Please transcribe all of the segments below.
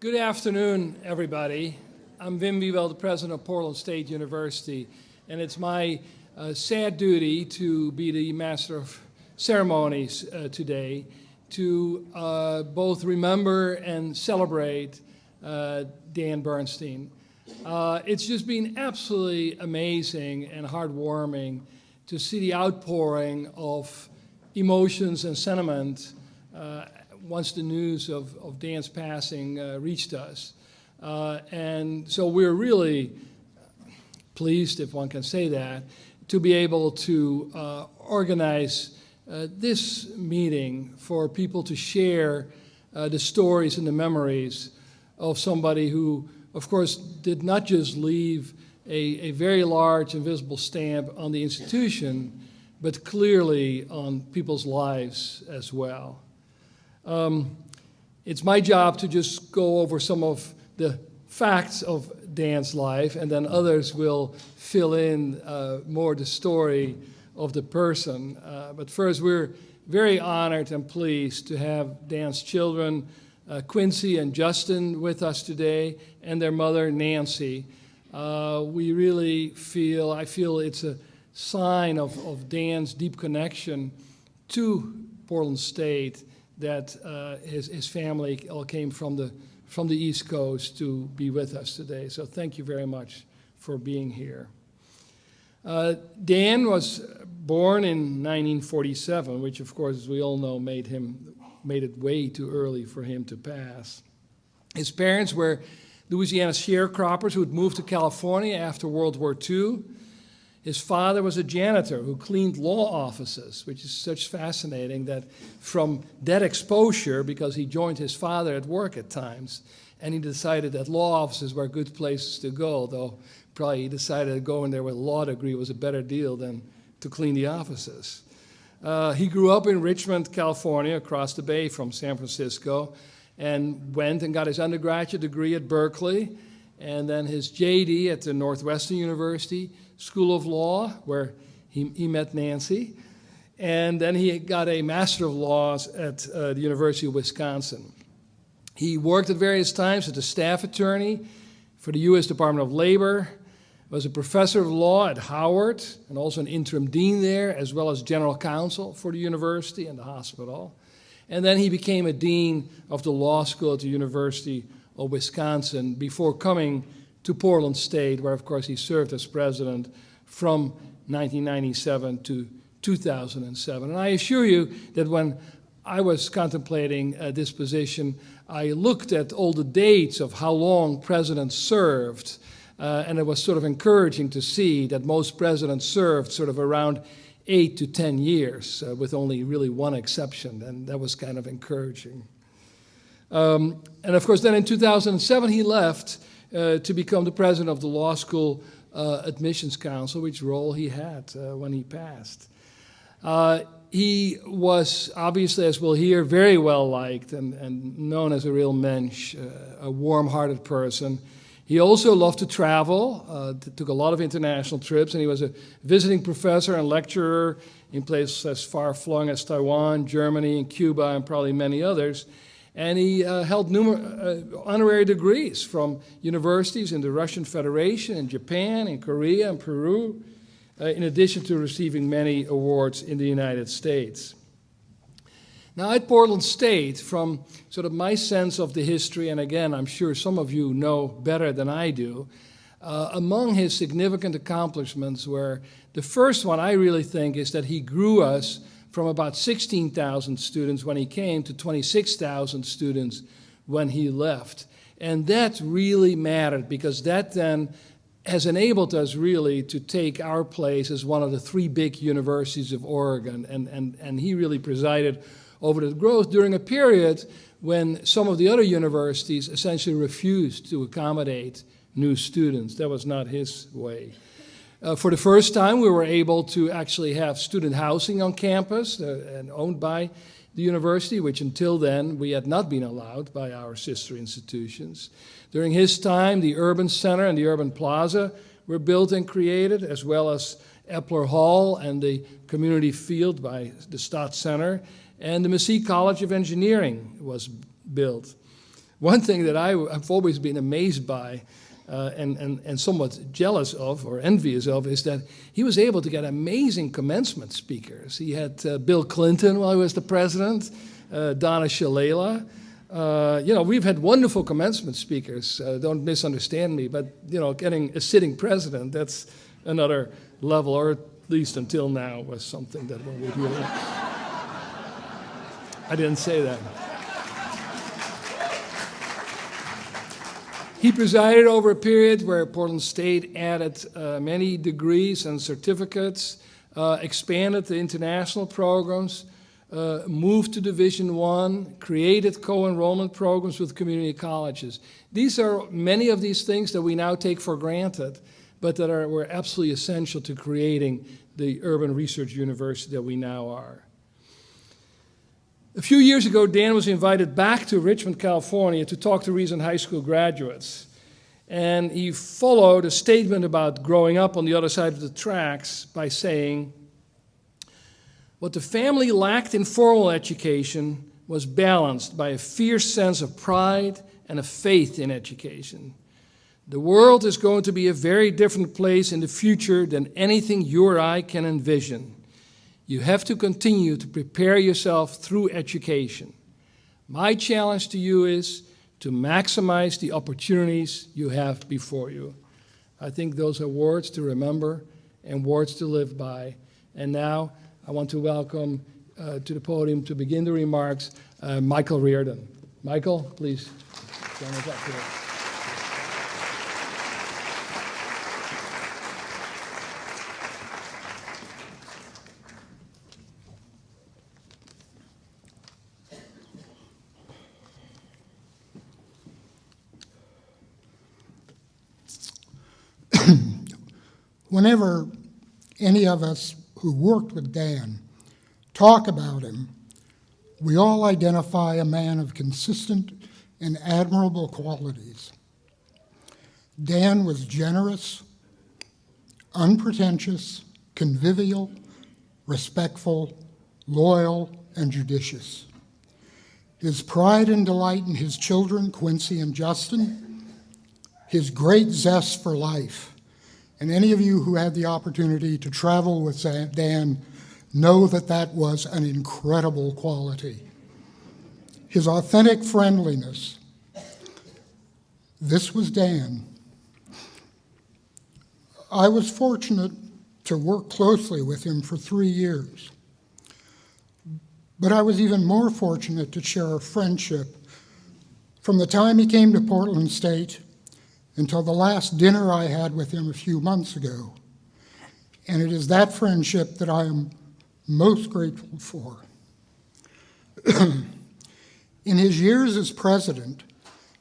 Good afternoon, everybody. I'm Wim Wiewel, the president of Portland State University, and it's my sad duty to be the master of ceremonies today to both remember and celebrate Dan Bernstine. It's just been absolutely amazing and heartwarming to see the outpouring of emotions and sentiment once the news of Dan's passing reached us. And so we're really pleased, if one can say that, to be able to organize this meeting for people to share the stories and the memories of somebody who, of course, did not just leave a very large and visible stamp on the institution, but clearly on people's lives as well. It's my job to just go over some of the facts of Dan's life, and then others will fill in more the story of the person. But first, we're very honored and pleased to have Dan's children, Quincy and Justin, with us today, and their mother, Nancy. We really I feel it's a sign of Dan's deep connection to Portland State that his family all came from the East Coast to be with us today. So thank you very much for being here. Dan was born in 1947, which of course, as we all know, made it way too early for him to pass. His parents were Louisiana sharecroppers who had moved to California after World War II. His father was a janitor who cleaned law offices, which is such fascinating that from that exposure, because he joined his father at work at times, and he decided that law offices were good places to go, though probably he decided to go in there with a law degree was a better deal than to clean the offices. He grew up in Richmond, California, across the bay from San Francisco, and went and got his undergraduate degree at Berkeley, and then his JD at the Northwestern University School of Law, where he met Nancy, and then he got a Master of Laws at the University of Wisconsin. He worked at various times as a staff attorney for the U.S. Department of Labor, was a professor of law at Howard, and also an interim dean there, as well as general counsel for the university and the hospital. And then he became a dean of the law school at the University of Wisconsin before coming to Portland State, where, of course, he served as president from 1997 to 2007. And I assure you that when I was contemplating this position, I looked at all the dates of how long presidents served, and it was sort of encouraging to see that most presidents served sort of around 8 to 10 years, with only really one exception, and that was kind of encouraging. And of course, then in 2007, he left to become the president of the Law School Admissions Council, which role he had when he passed. He was obviously, as we'll hear, very well liked and known as a real mensch, a warm-hearted person. He also loved to travel, took a lot of international trips, and he was a visiting professor and lecturer in places as far-flung as Taiwan, Germany, and Cuba, and probably many others. And he held numerous honorary degrees from universities in the Russian Federation, in Japan, in Korea, and Peru, in addition to receiving many awards in the United States. Now, at Portland State, from sort of my sense of the history, and again, I'm sure some of you know better than I do, among his significant accomplishments were, the first one I really think is that he grew us from about 16,000 students when he came to 26,000 students when he left. And that really mattered because that then has enabled us really to take our place as one of the 3 big universities of Oregon. And he really presided over the growth during a period when some of the other universities essentially refused to accommodate new students. That was not his way. For the first time, we were able to actually have student housing on campus and owned by the university, which until then we had not been allowed by our sister institutions. During his time, the Urban Center and the Urban Plaza were built and created, as well as Epler Hall and the community field by the Stott Center, and the Massey College of Engineering was built. one thing that I've always been amazed by and somewhat jealous of or envious of is that he was able to get amazing commencement speakers. He had Bill Clinton while he was the president, Donna Shalala. We've had wonderful commencement speakers. Don't misunderstand me, but getting a sitting president, that's another level, or at least until now, was something that one would really. I didn't say that. He presided over a period where Portland State added many degrees and certificates, expanded the international programs, moved to Division I, created co-enrollment programs with community colleges. These are many of these things that we now take for granted, but that were absolutely essential to creating the urban research university that we now are. A few years ago, Dan was invited back to Richmond, California to talk to recent high school graduates. And he followed a statement about growing up on the other side of the tracks by saying, what the family lacked in formal education was balanced by a fierce sense of pride and a faith in education. The world is going to be a very different place in the future than anything you or I can envision. You have to continue to prepare yourself through education. My challenge to you is to maximize the opportunities you have before you. I think those are words to remember and words to live by. And now I want to welcome to the podium to begin the remarks Michael Reardon. Michael, please join us up here. Whenever any of us who worked with Dan talk about him, we all identify a man of consistent and admirable qualities. Dan was generous, unpretentious, convivial, respectful, loyal, and judicious. His pride and delight in his children, Quincy and Justin, his great zest for life, and any of you who had the opportunity to travel with Dan know that that was an incredible quality. His authentic friendliness. This was Dan. I was fortunate to work closely with him for 3 years, but I was even more fortunate to share a friendship from the time he came to Portland State until the last dinner I had with him a few months ago. And it is that friendship that I am most grateful for. In his years as president,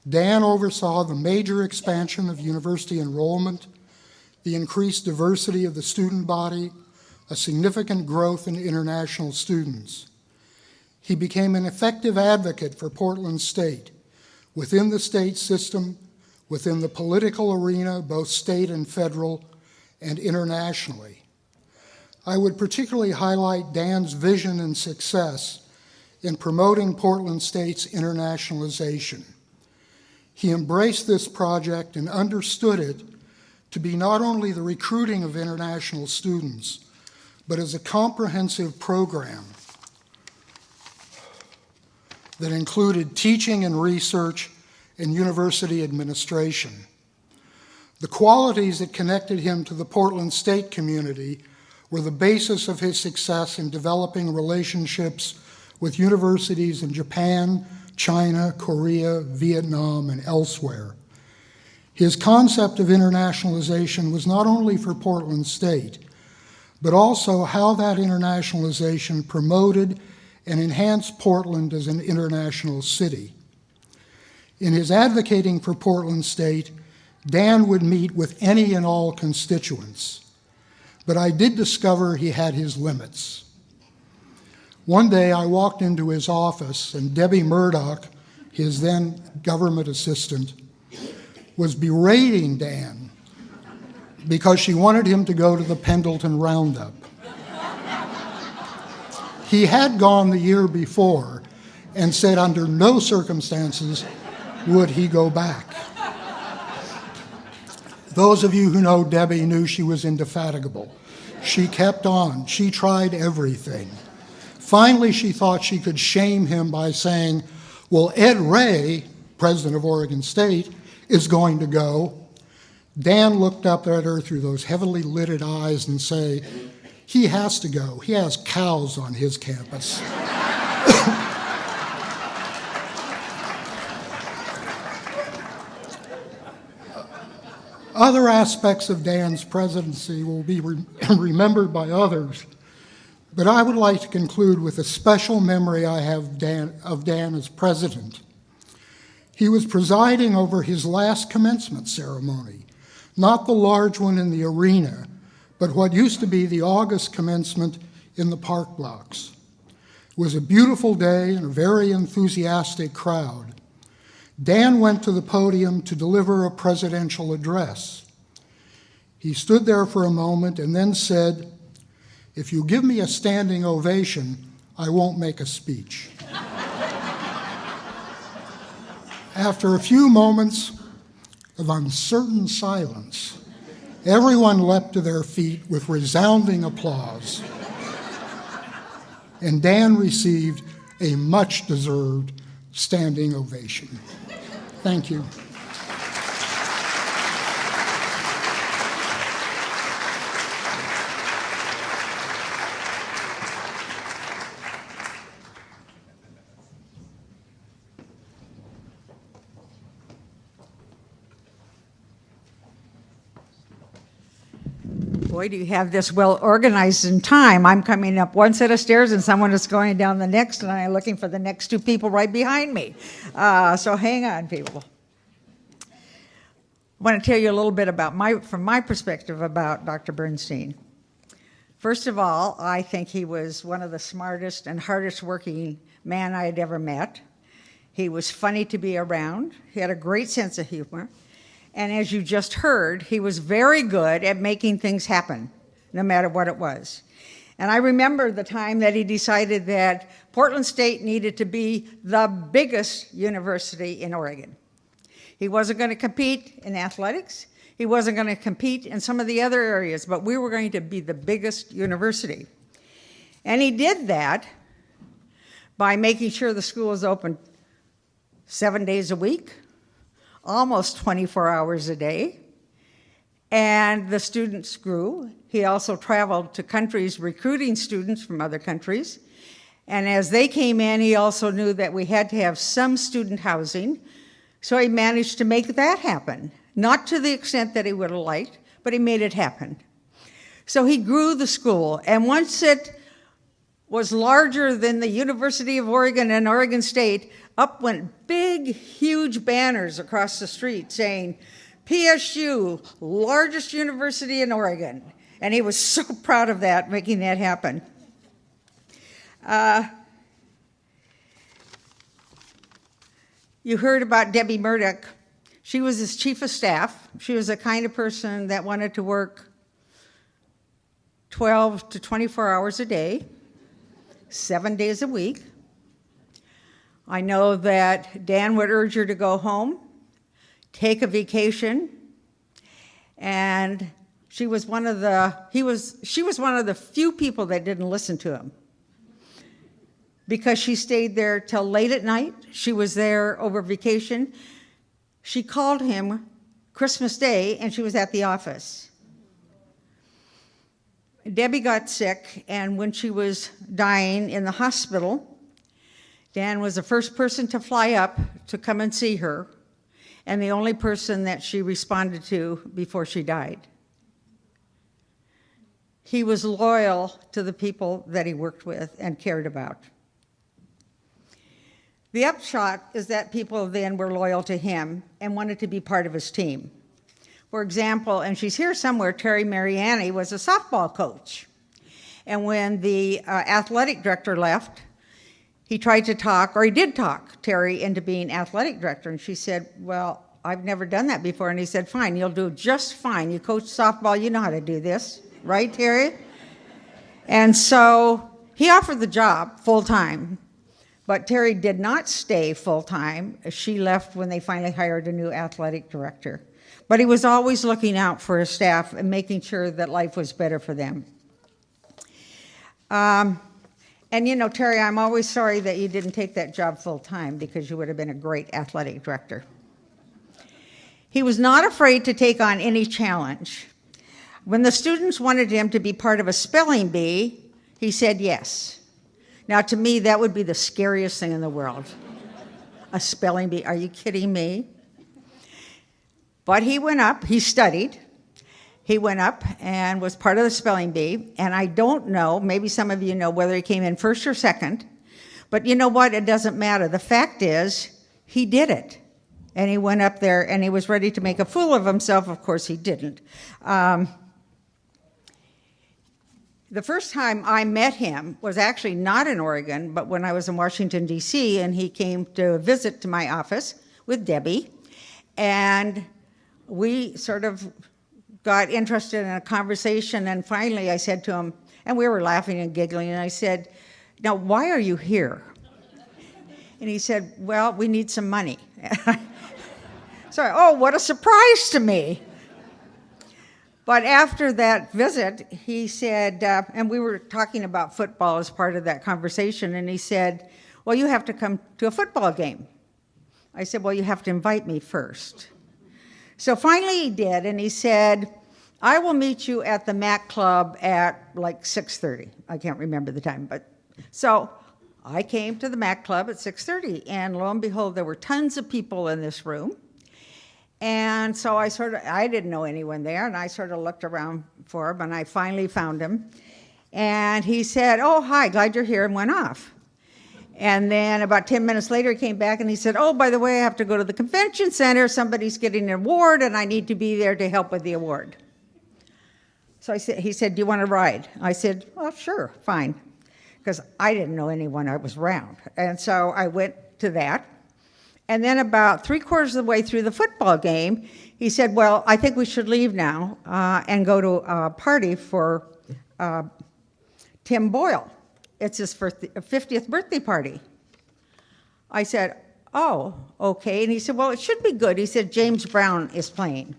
Dan oversaw the major expansion of university enrollment, the increased diversity of the student body, a significant growth in international students. He became an effective advocate for Portland State within the state system, within the political arena, both state and federal, and internationally. I would particularly highlight Dan's vision and success in promoting Portland State's internationalization. He embraced this project and understood it to be not only the recruiting of international students, but as a comprehensive program that included teaching and research and university administration. The qualities that connected him to the Portland State community were the basis of his success in developing relationships with universities in Japan, China, Korea, Vietnam, and elsewhere. His concept of internationalization was not only for Portland State, but also how that internationalization promoted and enhanced Portland as an international city. In his advocating for Portland State, Dan would meet with any and all constituents, but I did discover he had his limits. One day I walked into his office and Debbie Murdoch, his then government assistant, was berating Dan because she wanted him to go to the Pendleton Roundup. He had gone the year before and said under no circumstances would he go back? Those of you who know Debbie knew she was indefatigable. She kept on. She tried everything. Finally, she thought she could shame him by saying, well, Ed Ray, president of Oregon State, is going to go. Dan looked up at her through those heavily lidded eyes and say, he has to go. He has cows on his campus. Other aspects of Dan's presidency will be remembered by others, but I would like to conclude with a special memory I have of Dan as president. He was presiding over his last commencement ceremony, not the large one in the arena, but what used to be the August commencement in the park blocks. It was a beautiful day and a very enthusiastic crowd. Dan went to the podium to deliver a presidential address. He stood there for a moment and then said, if you give me a standing ovation, I won't make a speech. After a few moments of uncertain silence, everyone leapt to their feet with resounding applause, and Dan received a much-deserved standing ovation. Thank you. Boy, do you have this well organized in time. I'm coming up one set of stairs and someone is going down the next, and I'm looking for the next two people right behind me. So hang on, people. I want to tell you a little bit about from my perspective about Dr. Bernstine. First of all, I think he was one of the smartest and hardest working men I had ever met. He was funny to be around. He had a great sense of humor. And as you just heard, he was very good at making things happen, no matter what it was. And I remember the time that he decided that Portland State needed to be the biggest university in Oregon. He wasn't going to compete in athletics. He wasn't going to compete in some of the other areas, but we were going to be the biggest university. And he did that by making sure the school was open 7 days a week, almost 24 hours a day, and the students grew. He also traveled to countries recruiting students from other countries, and as they came in, he also knew that we had to have some student housing, so he managed to make that happen. Not to the extent that he would have liked, but he made it happen. So he grew the school, and once it was larger than the University of Oregon and Oregon State, up went big, huge banners across the street saying, PSU, largest university in Oregon. And he was so proud of that, making that happen. You heard about Debbie Murdoch. She was his chief of staff. She was the kind of person that wanted to work 12 to 24 hours a day, 7 days a week. I know that Dan would urge her to go home, take a vacation, and she was one of the few people that didn't listen to him, because she stayed there till late at night. She was there over vacation. She called him Christmas Day, and she was at the office. Debbie got sick, and when she was dying in the hospital, Dan was the first person to fly up to come and see her, and the only person that she responded to before she died. He was loyal to the people that he worked with and cared about. The upshot is that people then were loyal to him and wanted to be part of his team. For example, and she's here somewhere, Terry Mariani was a softball coach. And when the athletic director left, he tried to talk, or he did talk Terry into being athletic director. And she said, well, I've never done that before. And he said, fine, you'll do just fine. You coach softball, you know how to do this. Right, Terry? And so he offered the job full time. But Terry did not stay full-time. She left when they finally hired a new athletic director. But he was always looking out for his staff and making sure that life was better for them. And you know, Terry, I'm always sorry that you didn't take that job full-time because you would have been a great athletic director. He was not afraid to take on any challenge. When the students wanted him to be part of a spelling bee, he said yes. Now, to me, that would be the scariest thing in the world. A spelling bee, are you kidding me? But he went up, he studied. He went up and was part of the spelling bee. And I don't know, maybe some of you know whether he came in first or second. But you know what? It doesn't matter. The fact is, he did it. And he went up there and he was ready to make a fool of himself. Of course, he didn't. The first time I met him was actually not in Oregon, but when I was in Washington, D.C., and he came to visit to my office with Debbie. And we sort of got interested in a conversation, and finally I said to him, and we were laughing and giggling, and I said, "Now, why are you here?" And he said, "Well, we need some money." So, oh, what a surprise to me. But after that visit, he said, and we were talking about football as part of that conversation, and he said, "Well, you have to come to a football game." I said, "Well, you have to invite me first." So finally he did, and he said, "I will meet you at the Mac Club at like 6:30. I can't remember the time, but so I came to the Mac Club at 6:30, and lo and behold, there were tons of people in this room. And so I didn't know anyone there, and I sort of looked around for him, and I finally found him. And he said, "Oh, hi, glad you're here," and went off. And then about 10 minutes later, he came back and he said, "Oh, by the way, I have to go to the convention center. Somebody's getting an award, and I need to be there to help with the award." So he said, "Do you want to ride?" I said, "Oh, sure, fine," because I didn't know anyone I was around. And so I went to that. And then about 3/4 of the way through the football game, he said, "Well, I think we should leave now and go to a party for Tim Boyle. It's his 50th birthday party." I said, "Oh, okay." And he said, "Well, it should be good." He said, "James Brown is playing."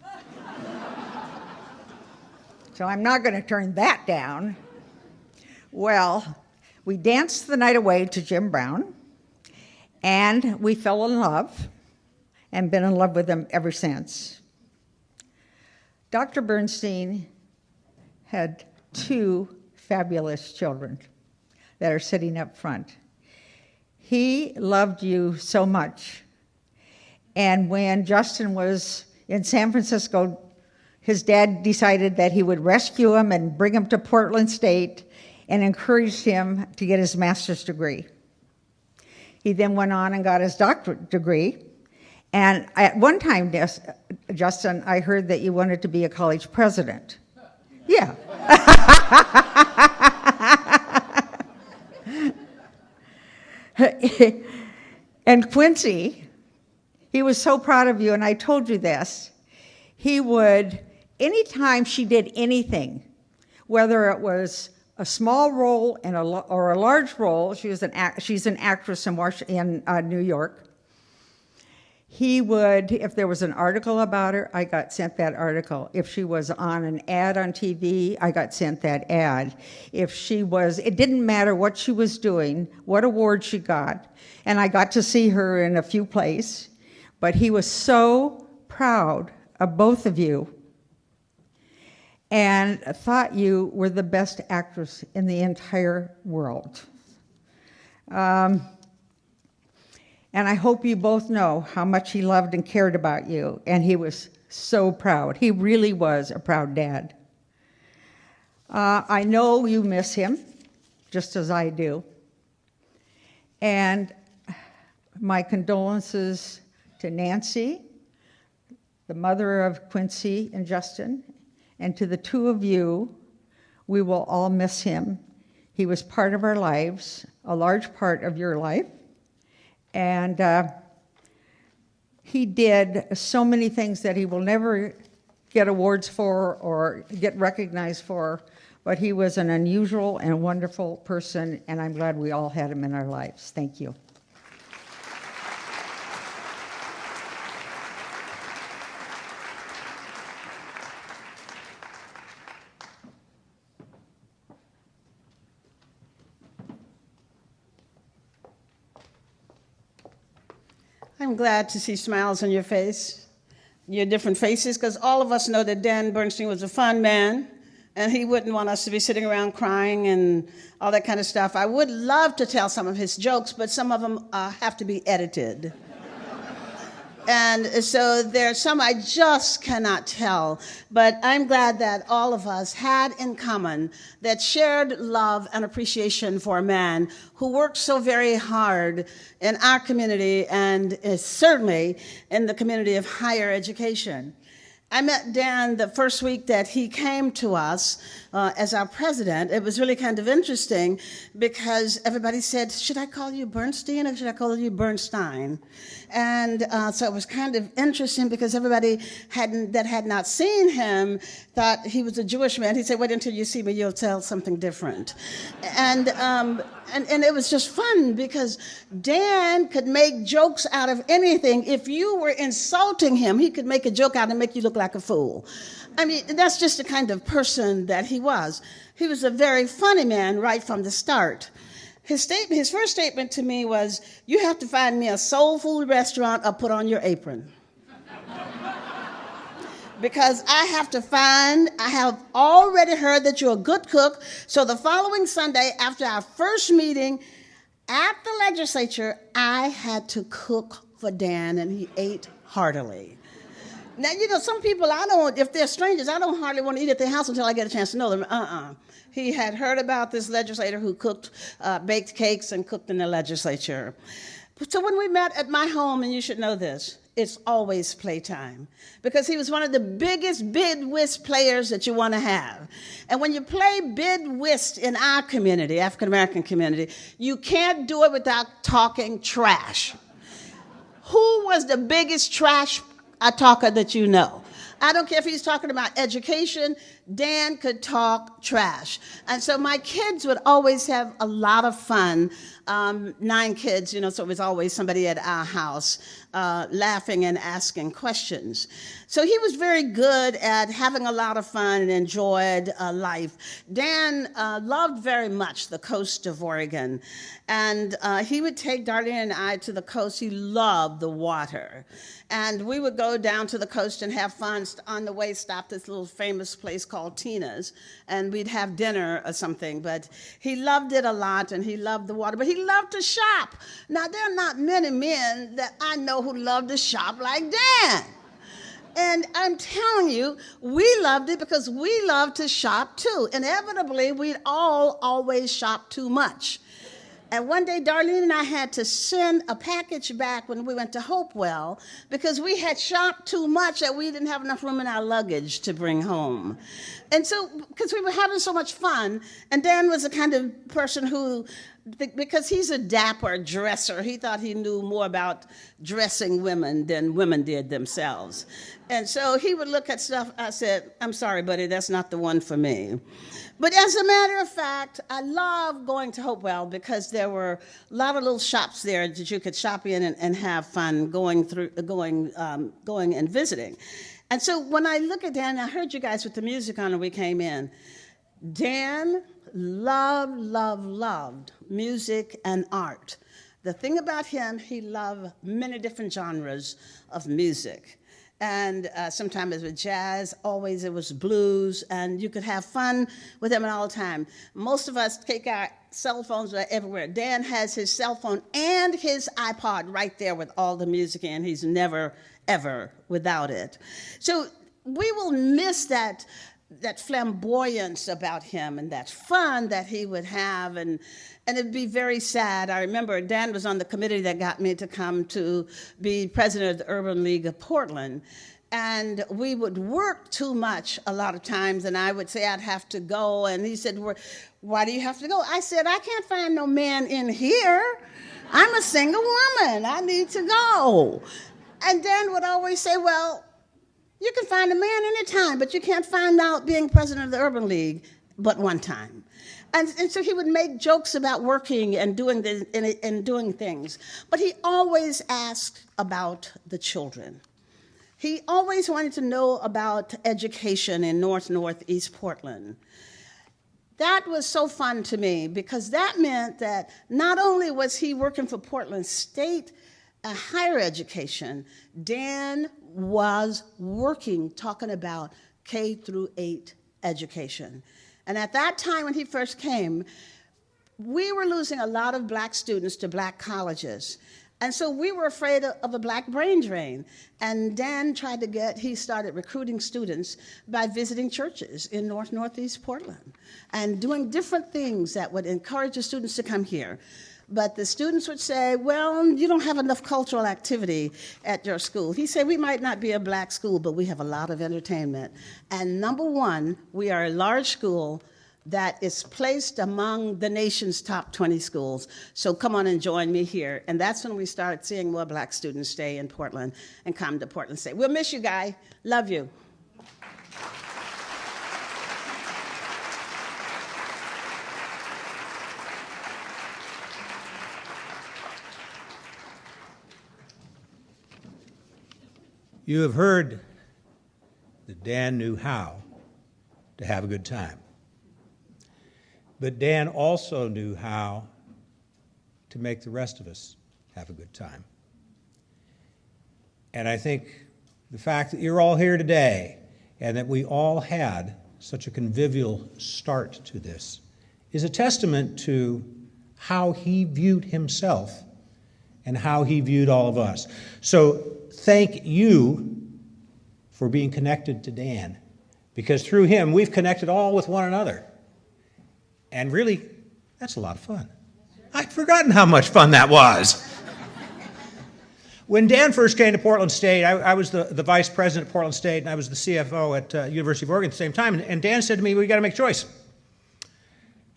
So I'm not going to turn that down. Well, we danced the night away to Jim Brown, and we fell in love and been in love with him ever since. Dr. Bernstine had 2 fabulous children that are sitting up front. He loved you so much. And when Justin was in San Francisco, his dad decided that he would rescue him and bring him to Portland State and encouraged him to get his master's degree. He then went on and got his doctorate degree. And at one time, Justin, I heard that you wanted to be a college president. Yeah. And Quincy, he was so proud of you, and I told you this. He would, anytime she did anything, whether it was a small role or a large role, she's an actress in New York, he would, if there was an article about her, I got sent that article. If she was on an ad on TV, I got sent that ad. If she was, it didn't matter what she was doing, what award she got, and I got to see her in a few plays, but he was so proud of both of you and thought you were the best actress in the entire world. And I hope you both know how much he loved and cared about you, and he was so proud. He really was a proud dad. I know you miss him, just as I do. And my condolences to Nancy, the mother of Quincy and Justin, and to the 2 of you. We will all miss him. He was part of our lives, a large part of your life. And he did so many things that he will never get awards for or get recognized for, but he was an unusual and wonderful person, and I'm glad we all had him in our lives. Thank you. I'm glad to see smiles on your face, your different faces, because all of us know that Dan Bernstine was a fun man, and he wouldn't want us to be sitting around crying and all that kind of stuff. I would love to tell some of his jokes, but some of them have to be edited. And so there's some I just cannot tell, but I'm glad that all of us had in common that shared love and appreciation for a man who worked so very hard in our community and certainly in the community of higher education. I met Dan the first week that he came to us as our president. It was really kind of interesting because everybody said, should I call you Bernstein or should I call you Bernstine? And so it was kind of interesting because everybody that had not seen him thought he was a Jewish man. He said, wait until you see me, you'll tell something different. And it was just fun because Dan could make jokes out of anything. If you were insulting him, he could make a joke out and make you look like a fool. I mean, that's just the kind of person that he was. He was a very funny man right from the start. His first statement to me was, you have to find me a soul food restaurant or put on your apron. Because I have already heard that you're a good cook, so the following Sunday, after our first meeting at the legislature, I had to cook for Dan, and he ate heartily. Now, you know, some people, if they're strangers, I don't hardly want to eat at their house until I get a chance to know them. He had heard about this legislator who cooked, baked cakes and cooked in the legislature. So when we met at my home, and you should know this, it's always playtime, because he was one of the biggest bid whist players that you want to have. And when you play bid whist in our community, African-American community, you can't do it without talking trash. Who was the biggest trash talker that you know? I don't care if he's talking about education, Dan could talk trash. And so my kids would always have a lot of fun. 9 kids, you know, so it was always somebody at our house laughing and asking questions. So he was very good at having a lot of fun and enjoyed life. Dan loved very much the coast of Oregon. And he would take Darlene and I to the coast. He loved the water. And we would go down to the coast and have fun. On the way, stop this little famous place called Tina's, and we'd have dinner or something. But he loved it a lot, and he loved the water. But he loved to shop. Now, there are not many men that I know who love to shop like Dan. And I'm telling you, we loved it because we love to shop too. Inevitably, we'd all always shop too much. And one day, Darlene and I had to send a package back when we went to Hopewell because we had shopped too much that we didn't have enough room in our luggage to bring home. And so, because we were having so much fun, and Dan was the kind of person who, because he's a dapper dresser, he thought he knew more about dressing women than women did themselves. And so he would look at stuff. I said, I'm sorry, buddy, that's not the one for me. But as a matter of fact, I love going to Hopewell because there were a lot of little shops there that you could shop in and have fun going and visiting. And so when I look at Dan, I heard you guys with the music on when we came in. Dan loved music and art. The thing about him, he loved many different genres of music. And sometimes it was jazz, always it was blues, and you could have fun with him all the time. Most of us take our cell phones everywhere. Dan has his cell phone and his iPod right there with all the music in. He's never, ever without it. So we will miss that flamboyance about him and that fun that he would have, and it'd be very sad. I remember Dan was on the committee that got me to come to be president of the Urban League of Portland, and we would work too much a lot of times, and I would say I'd have to go, and he said, why do you have to go? I said, I can't find no man in here. I'm a single woman. I need to go. And Dan would always say, well, you can find a man anytime, but you can't find out being president of the Urban League but one time. And so he would make jokes about working and doing things. But he always asked about the children. He always wanted to know about education in Northeast Portland. That was so fun to me because that meant that not only was he working for Portland State higher education, Dan was working, talking about K through 8 education. And at that time when he first came, we were losing a lot of black students to black colleges. And so we were afraid of a black brain drain. And Dan he started recruiting students by visiting churches in Northeast Portland and doing different things that would encourage the students to come here. But the students would say, well, you don't have enough cultural activity at your school. He said, we might not be a black school, but we have a lot of entertainment. And number one, we are a large school that is placed among the nation's top 20 schools. So come on and join me here. And that's when we started seeing more black students stay in Portland and come to Portland State. We'll miss you, Guy. Love you. You have heard that Dan knew how to have a good time. But Dan also knew how to make the rest of us have a good time. And I think the fact that you're all here today and that we all had such a convivial start to this is a testament to how he viewed himself and how he viewed all of us. So thank you for being connected to Dan, because through him we've connected all with one another. And really, that's a lot of fun. I'd forgotten how much fun that was. When Dan first came to Portland State, I was the vice president at Portland State, and I was the CFO at University of Oregon at the same time. And Dan said to me, we got to make a choice.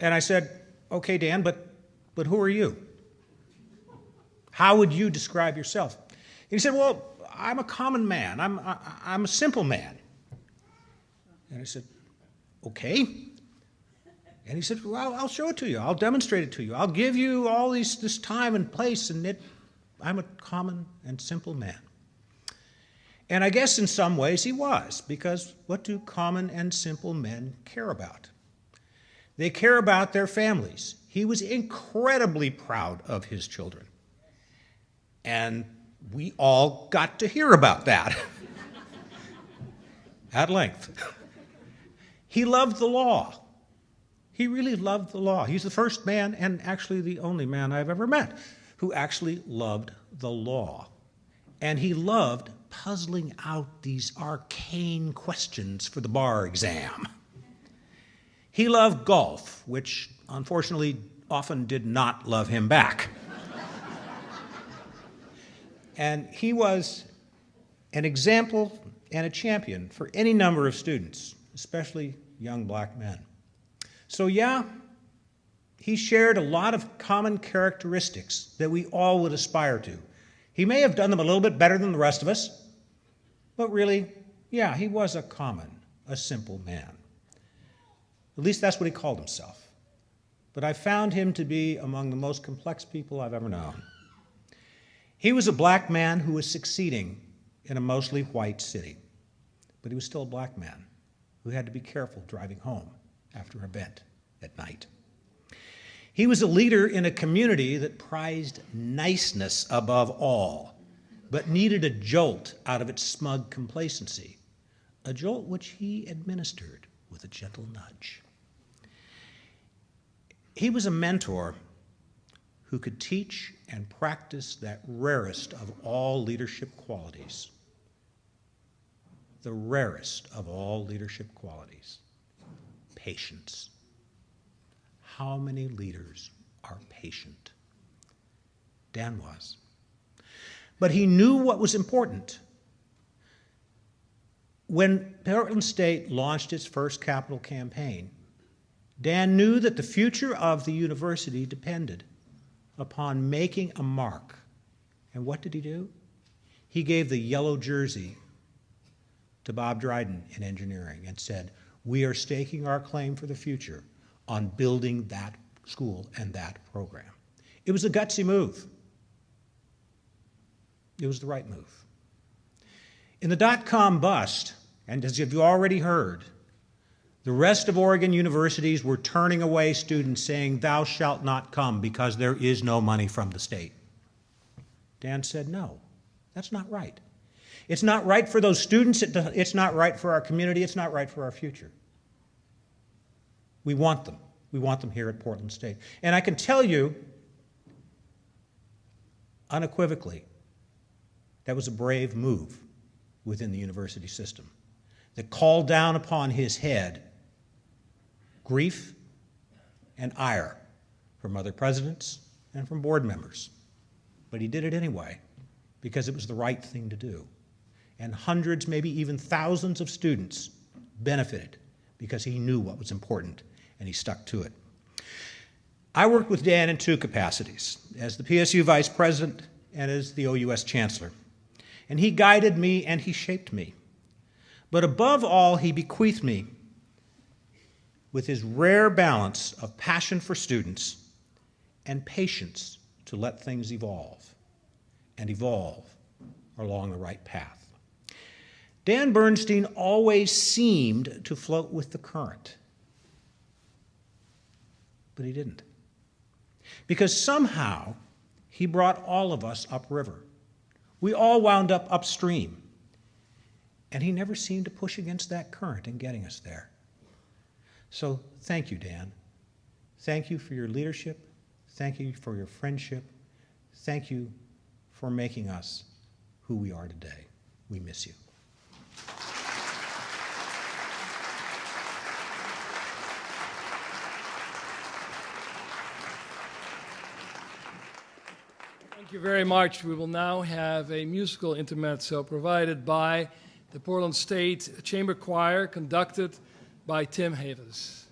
And I said, okay, Dan, but who are you? How would you describe yourself? And he said, well, I'm a common man. I'm a simple man. And I said, okay. And he said, well, I'll show it to you. I'll demonstrate it to you. I'll give you all this time and place, and I'm a common and simple man. And I guess in some ways he was, because what do common and simple men care about? They care about their families. He was incredibly proud of his children. And we all got to hear about that at length. He loved the law. He really loved the law. He's the first man, and actually the only man I've ever met, who actually loved the law. And he loved puzzling out these arcane questions for the bar exam. He loved golf, which unfortunately often did not love him back. And he was an example and a champion for any number of students, especially young black men. So yeah, he shared a lot of common characteristics that we all would aspire to. He may have done them a little bit better than the rest of us, but really, yeah, he was a simple man. At least that's what he called himself. But I found him to be among the most complex people I've ever known. He was a black man who was succeeding in a mostly white city, but he was still a black man who had to be careful driving home after an event at night. He was a leader in a community that prized niceness above all, but needed a jolt out of its smug complacency, a jolt which he administered with a gentle nudge. He was a mentor who could teach and practice that rarest of all leadership qualities, the rarest of all leadership qualities, patience. How many leaders are patient? Dan was. But he knew what was important. When Portland State launched its first capital campaign, Dan knew that the future of the university depended upon making a mark. And what did he do? He gave the yellow jersey to Bob Dryden in engineering and said, we are staking our claim for the future on building that school and that program. It was a gutsy move. It was the right move. In the dot-com bust, and as you've already heard, the rest of Oregon universities were turning away students saying, thou shalt not come because there is no money from the state. Dan said, no, that's not right. It's not right for those students. It's not right for our community. It's not right for our future. We want them. We want them here at Portland State. And I can tell you unequivocally, that was a brave move within the university system that called down upon his head grief and ire from other presidents and from board members. But he did it anyway because it was the right thing to do. And hundreds, maybe even thousands of students benefited because he knew what was important and he stuck to it. I worked with Dan in two capacities, as the PSU Vice President and as the OUS Chancellor. And he guided me and he shaped me. But above all, he bequeathed me with his rare balance of passion for students and patience to let things evolve and evolve along the right path. Dan Bernstine always seemed to float with the current, but he didn't. Because somehow he brought all of us upriver. We all wound up upstream, and he never seemed to push against that current in getting us there. So thank you, Dan. Thank you for your leadership. Thank you for your friendship. Thank you for making us who we are today. We miss you. Thank you very much. We will now have a musical intermezzo provided by the Portland State Chamber Choir, conducted by Tim Havers.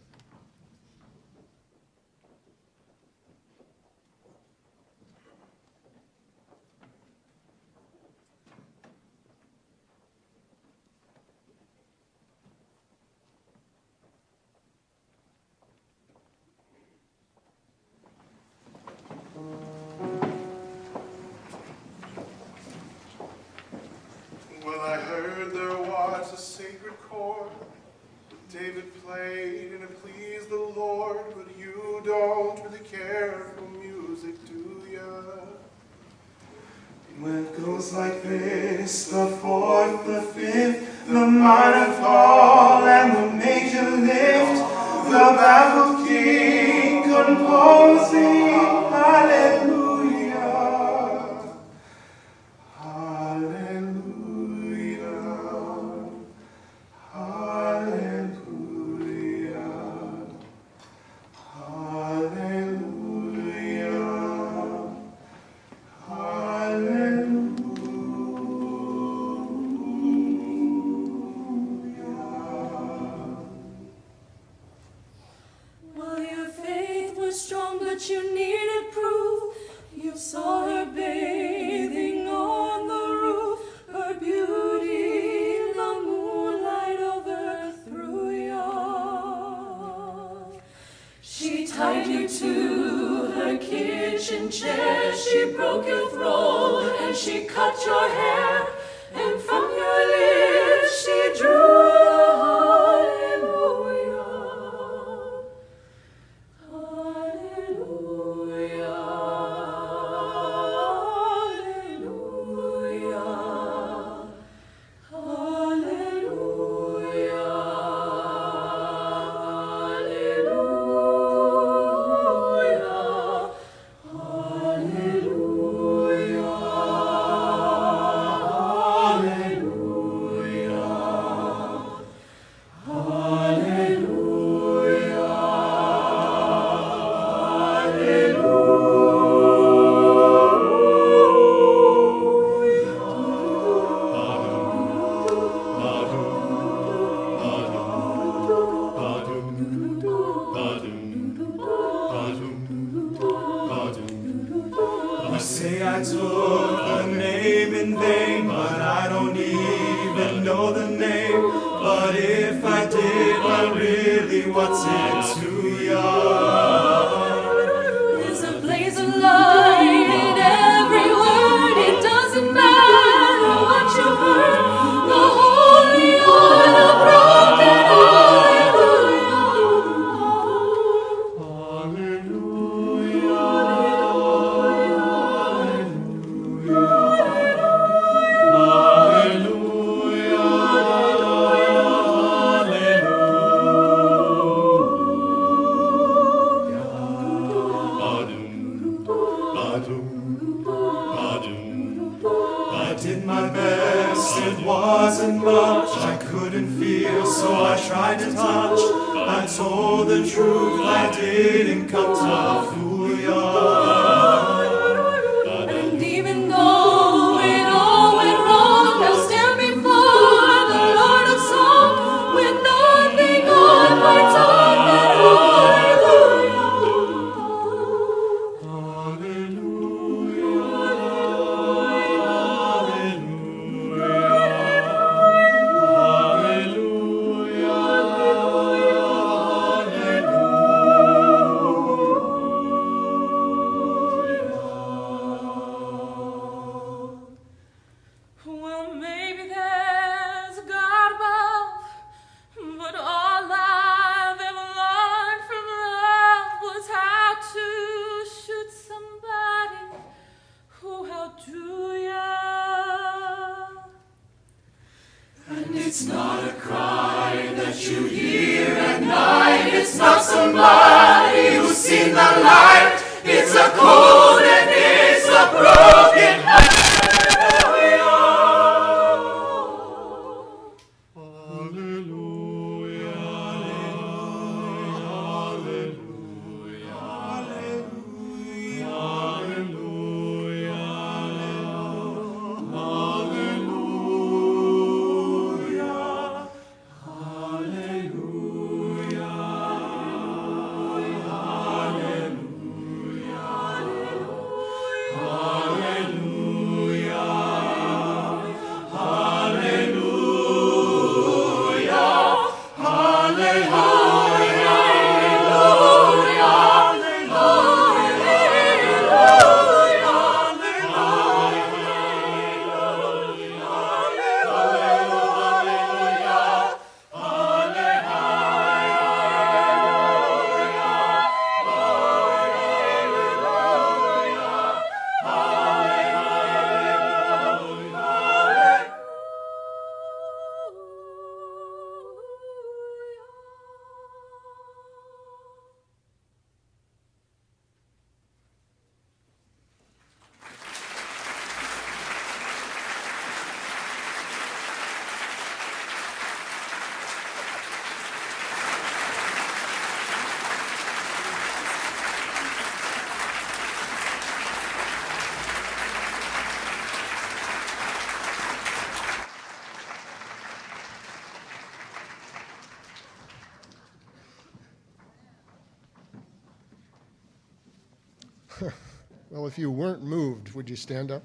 Well, I heard there was a sacred chord David played and it pleased the Lord, but you don't really care for music, do ya? Well, it goes like this: the fourth, the fifth, the minor fall, and the major lift, the baffled king composing hallelujah. Well, your faith was strong, but you needed proof. You saw her bathing on the roof, her beauty, the moonlight overthrew you. She tied you to her kitchen chair, she broke your throat, and she cut your hair, and from your lips she drew a hallelujah. Hallelujah, hallelujah, hallelujah, You say I took the name in vain, but I don't even know the name. But if I did, well, really, what's it to ya? There's a blaze of light in every word. It doesn't matter what you heard. The holy or the broken, hallelujah. wasn't much I couldn't feel, so I tried to touch. I told the truth, I didn't come to fool ya. And even though it all went wrong, I'll stand before the Lord of Song with nothing on my tongue but hallelujah. Well, maybe there's a God above, but all I've ever learned from love was how to shoot somebody. Oh, how do ya? And it's not a cry that you hear at night. It's not somebody who's seen the light. It's a cold and it's a broken heart. Well, if you weren't moved, would you stand up?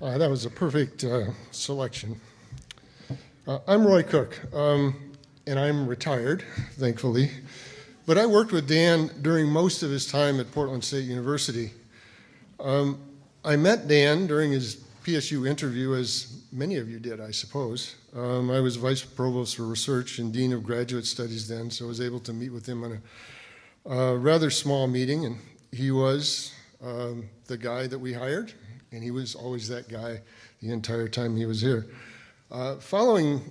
That was a perfect selection. I'm Roy Cook, and I'm retired, thankfully. But I worked with Dan during most of his time at Portland State University. I met Dan during his PSU interview, as many of you did, I suppose. I was Vice Provost for Research and Dean of Graduate Studies then, so I was able to meet with him on a rather small meeting, and he was the guy that we hired, and he was always that guy the entire time he was here. Following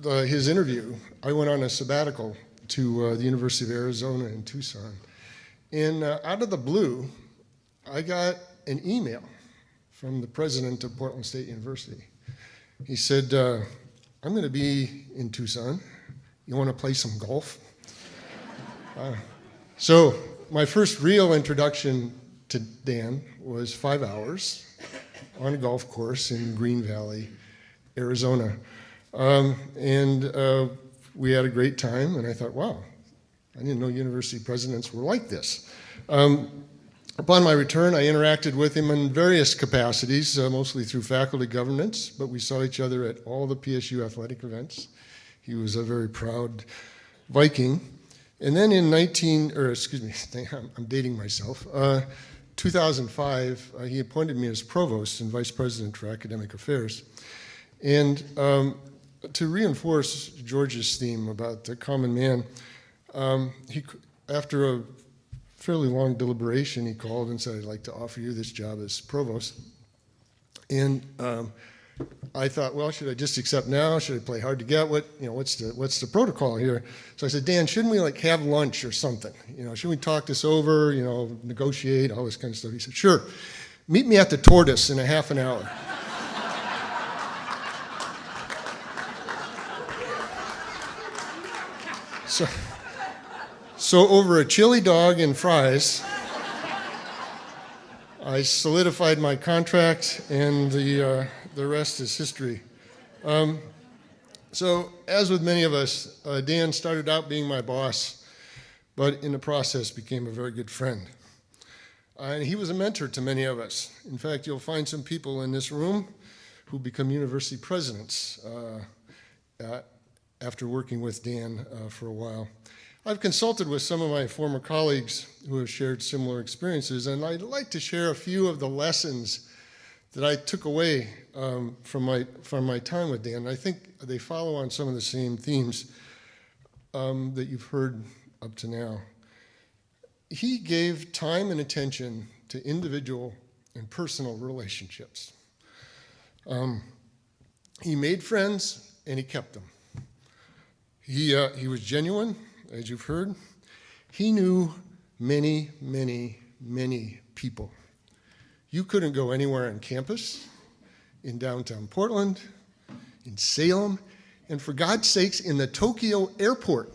his interview, I went on a sabbatical to the University of Arizona in Tucson, and out of the blue, I got an email from the president of Portland State University. He said, I'm going to be in Tucson. You want to play some golf? So my first real introduction to Dan was 5 hours on a golf course in Green Valley, Arizona. We had a great time, and I thought, wow, I didn't know university presidents were like this. Upon my return, I interacted with him in various capacities, mostly through faculty governance, but we saw each other at all the PSU athletic events. He was a very proud Viking. And then in I'm dating myself, 2005, he appointed me as provost and vice president for academic affairs. And to reinforce George's theme about the common man, after a fairly long deliberation, he called and said, I'd like to offer you this job as provost. And I thought, well, should I just accept now? Should I play hard to get? What's the protocol here? So I said, Dan, shouldn't we have lunch or something? Shouldn't we talk this over, negotiate, all this kind of stuff? He said, sure. Meet me at the Tortoise in a half an hour. So over a chili dog and fries, I solidified my contract, and the rest is history. So as with many of us, Dan started out being my boss, but in the process became a very good friend. And he was a mentor to many of us. In fact, you'll find some people in this room who become university presidents after working with Dan for a while. I've consulted with some of my former colleagues who have shared similar experiences, and I'd like to share a few of the lessons that I took away from my time with Dan. I think they follow on some of the same themes that you've heard up to now. He gave time and attention to individual and personal relationships. He made friends and he kept them. He was genuine, as you've heard. He knew many, many, many people. You couldn't go anywhere on campus, in downtown Portland, in Salem, and for God's sakes, in the Tokyo airport.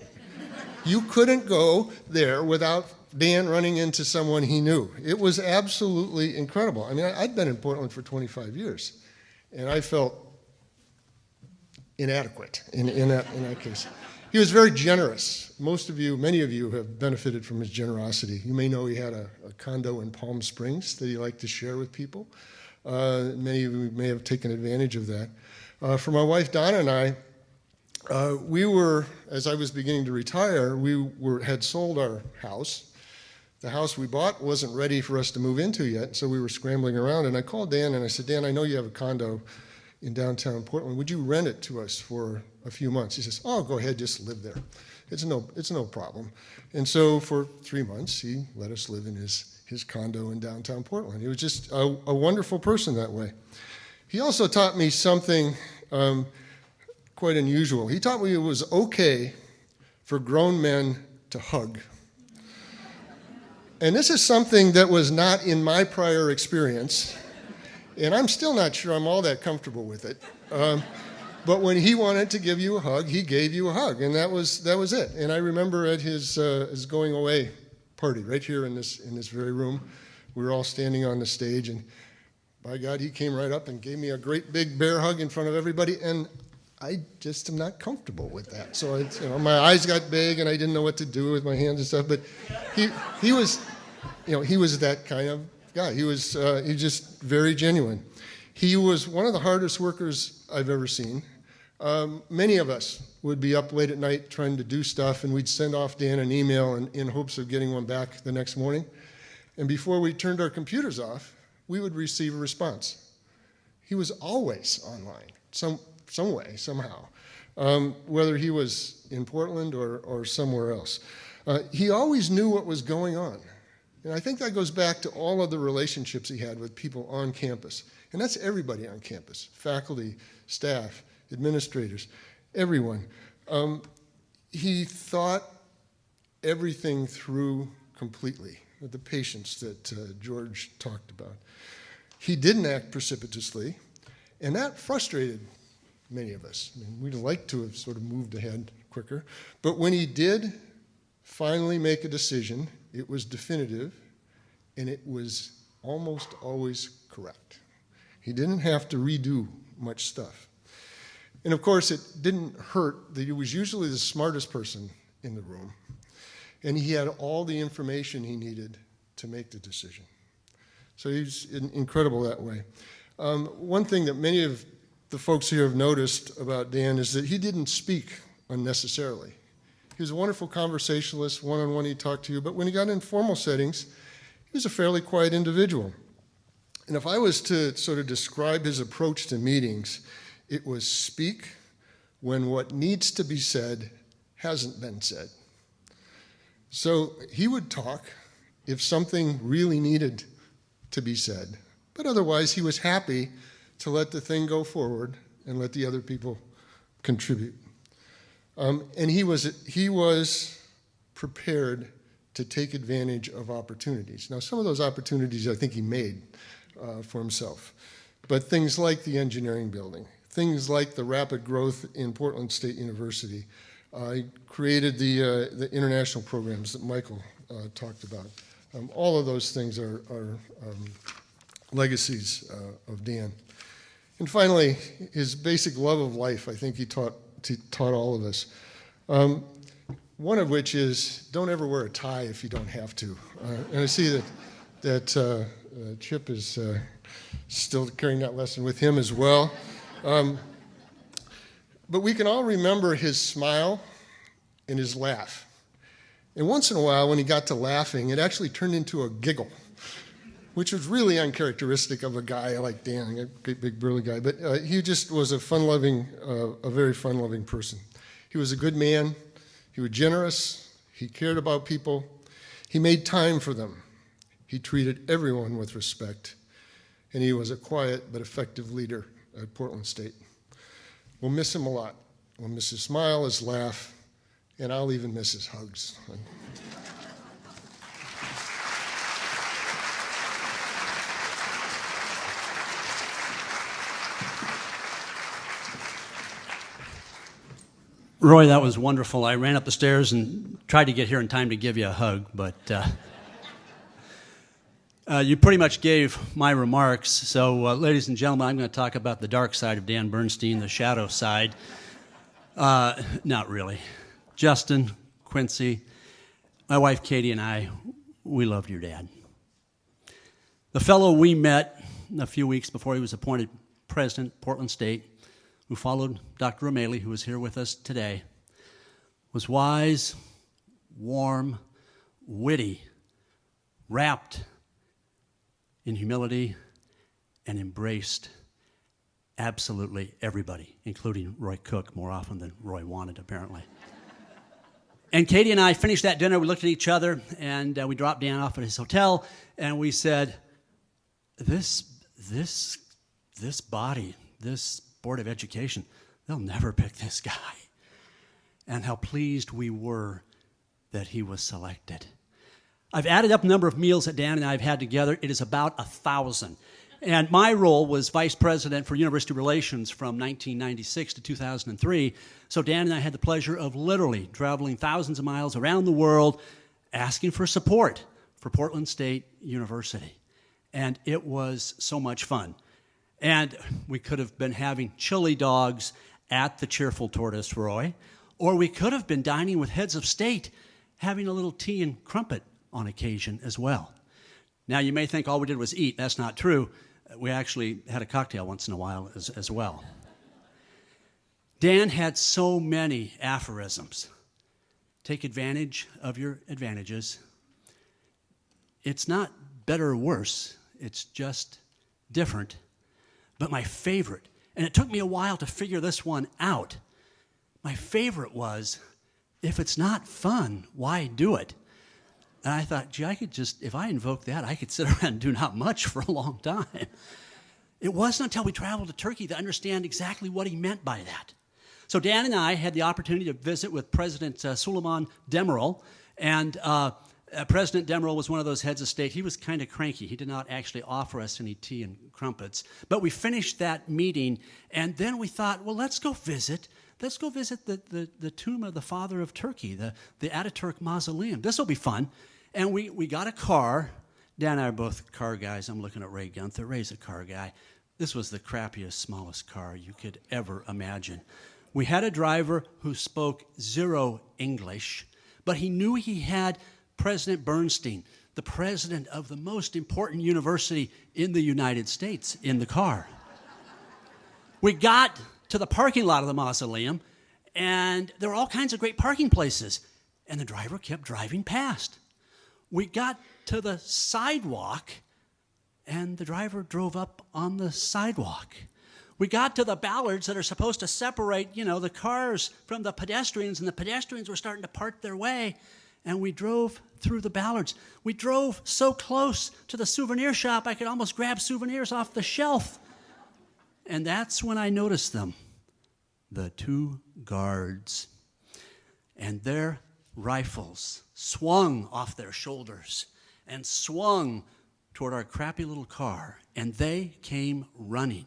You couldn't go there without Dan running into someone he knew. It was absolutely incredible. I mean, I'd been in Portland for 25 years, and I felt inadequate in that case. He was very generous. Many of you have benefited from his generosity. You may know he had a condo in Palm Springs that he liked to share with people. Many of you may have taken advantage of that. For my wife, Donna, and I, we were, as I was beginning to retire, had sold our house. The house we bought wasn't ready for us to move into yet, so we were scrambling around. And I called Dan and I said, Dan, I know you have a condo in downtown Portland. Would you rent it to us for a few months? He says, oh, go ahead, just live there. It's no problem. And so for 3 months, he let us live in his condo in downtown Portland. He was just a wonderful person that way. He also taught me something quite unusual. He taught me it was okay for grown men to hug. And this is something that was not in my prior experience, and I'm still not sure I'm all that comfortable with it. But when he wanted to give you a hug, he gave you a hug, and that was it. And I remember at his going away party right here in this very room, we were all standing on the stage, and by God, he came right up and gave me a great big bear hug in front of everybody, and I just am not comfortable with that. So my eyes got big, and I didn't know what to do with my hands and stuff. But he was that kind of guy. He was just very genuine. He was one of the hardest workers I've ever seen. Many of us would be up late at night trying to do stuff, and we'd send off Dan an email in hopes of getting one back the next morning. And before we turned our computers off, we would receive a response. He was always online, some way, somehow, whether he was in Portland or somewhere else. He always knew what was going on. And I think that goes back to all of the relationships he had with people on campus. And that's everybody on campus, faculty, staff, administrators, everyone. He thought everything through completely, with the patience that George talked about. He didn't act precipitously, and that frustrated many of us. I mean, we'd like to have sort of moved ahead quicker. But when he did finally make a decision, it was definitive, and it was almost always correct. He didn't have to redo much stuff. And of course, it didn't hurt that he was usually the smartest person in the room, and he had all the information he needed to make the decision. So he's incredible that way. One thing that many of the folks here have noticed about Dan is that he didn't speak unnecessarily. He was a wonderful conversationalist, one-on-one he'd talk to you, but when he got in formal settings, he was a fairly quiet individual. And if I was to sort of describe his approach to meetings, it was speak when what needs to be said hasn't been said. So he would talk if something really needed to be said, but otherwise he was happy to let the thing go forward and let the other people contribute. And he was prepared to take advantage of opportunities. Now, some of those opportunities I think he made for himself, but things like the engineering building, things like the rapid growth in Portland State University, He created the international programs that Michael talked about. All of those things are legacies of Dan. And finally, his basic love of life, I think he taught all of us. One of which is don't ever wear a tie if you don't have to. And I see that Chip is still carrying that lesson with him as well. But we can all remember his smile and his laugh. And once in a while, when he got to laughing, it actually turned into a giggle, which was really uncharacteristic of a guy like Dan, a great big burly guy. But he just was a very fun-loving person. He was a good man. He was generous. He cared about people. He made time for them. He treated everyone with respect. And he was a quiet but effective leader at Portland State. We'll miss him a lot. We'll miss his smile, his laugh, and I'll even miss his hugs. Roy, that was wonderful. I ran up the stairs and tried to get here in time to give you a hug, but you pretty much gave my remarks. So, ladies and gentlemen, I'm going to talk about the dark side of Dan Bernstine, the shadow side. Not really. Justin, Quincy, my wife Katie and I, we loved your dad. The fellow we met a few weeks before he was appointed president of Portland State, who followed Dr. O'Malley, who is here with us today, was wise, warm, witty, wrapped in humility, and embraced absolutely everybody, including Roy Cook, more often than Roy wanted, apparently. And Katie and I finished that dinner. We looked at each other, and we dropped Dan off at his hotel, and we said, this body, this Board of Education, they'll never pick this guy. And how pleased we were that he was selected. I've added up the number of meals that Dan and I have had together. It is about 1,000. And my role was vice president for university relations from 1996 to 2003. So Dan and I had the pleasure of literally traveling thousands of miles around the world asking for support for Portland State University. And it was so much fun. And we could have been having chili dogs at the Cheerful Tortoise, Roy, or we could have been dining with heads of state, having a little tea and crumpet on occasion as well. Now, you may think all we did was eat. That's not true. We actually had a cocktail once in a while as well. Dan had so many aphorisms. Take advantage of your advantages. It's not better or worse. It's just different. But my favorite, and it took me a while to figure this one out, my favorite was, if it's not fun, why do it? And I thought, gee, I could just, if I invoke that, I could sit around and do not much for a long time. It wasn't until we traveled to Turkey to understand exactly what he meant by that. So Dan and I had the opportunity to visit with President Süleyman Demirel, and President Demirel was one of those heads of state. He was kind of cranky. He did not actually offer us any tea and crumpets. But we finished that meeting, and then we thought, well, let's go visit the tomb of the father of Turkey, the Ataturk Mausoleum. This will be fun. And we got a car. Dan and I are both car guys. I'm looking at Ray Gunther. Ray's a car guy. This was the crappiest, smallest car you could ever imagine. We had a driver who spoke zero English, but he knew he had President Bernstine, the president of the most important university in the United States, in the car. We got to the parking lot of the mausoleum, and there were all kinds of great parking places, and the driver kept driving past. We got to the sidewalk, and the driver drove up on the sidewalk. We got to the ballards that are supposed to separate, the cars from the pedestrians, and the pedestrians were starting to part their way, and we drove through the ballards. We drove so close to the souvenir shop, I could almost grab souvenirs off the shelf. And that's when I noticed them, the two guards. And their rifles swung off their shoulders and swung toward our crappy little car, and they came running.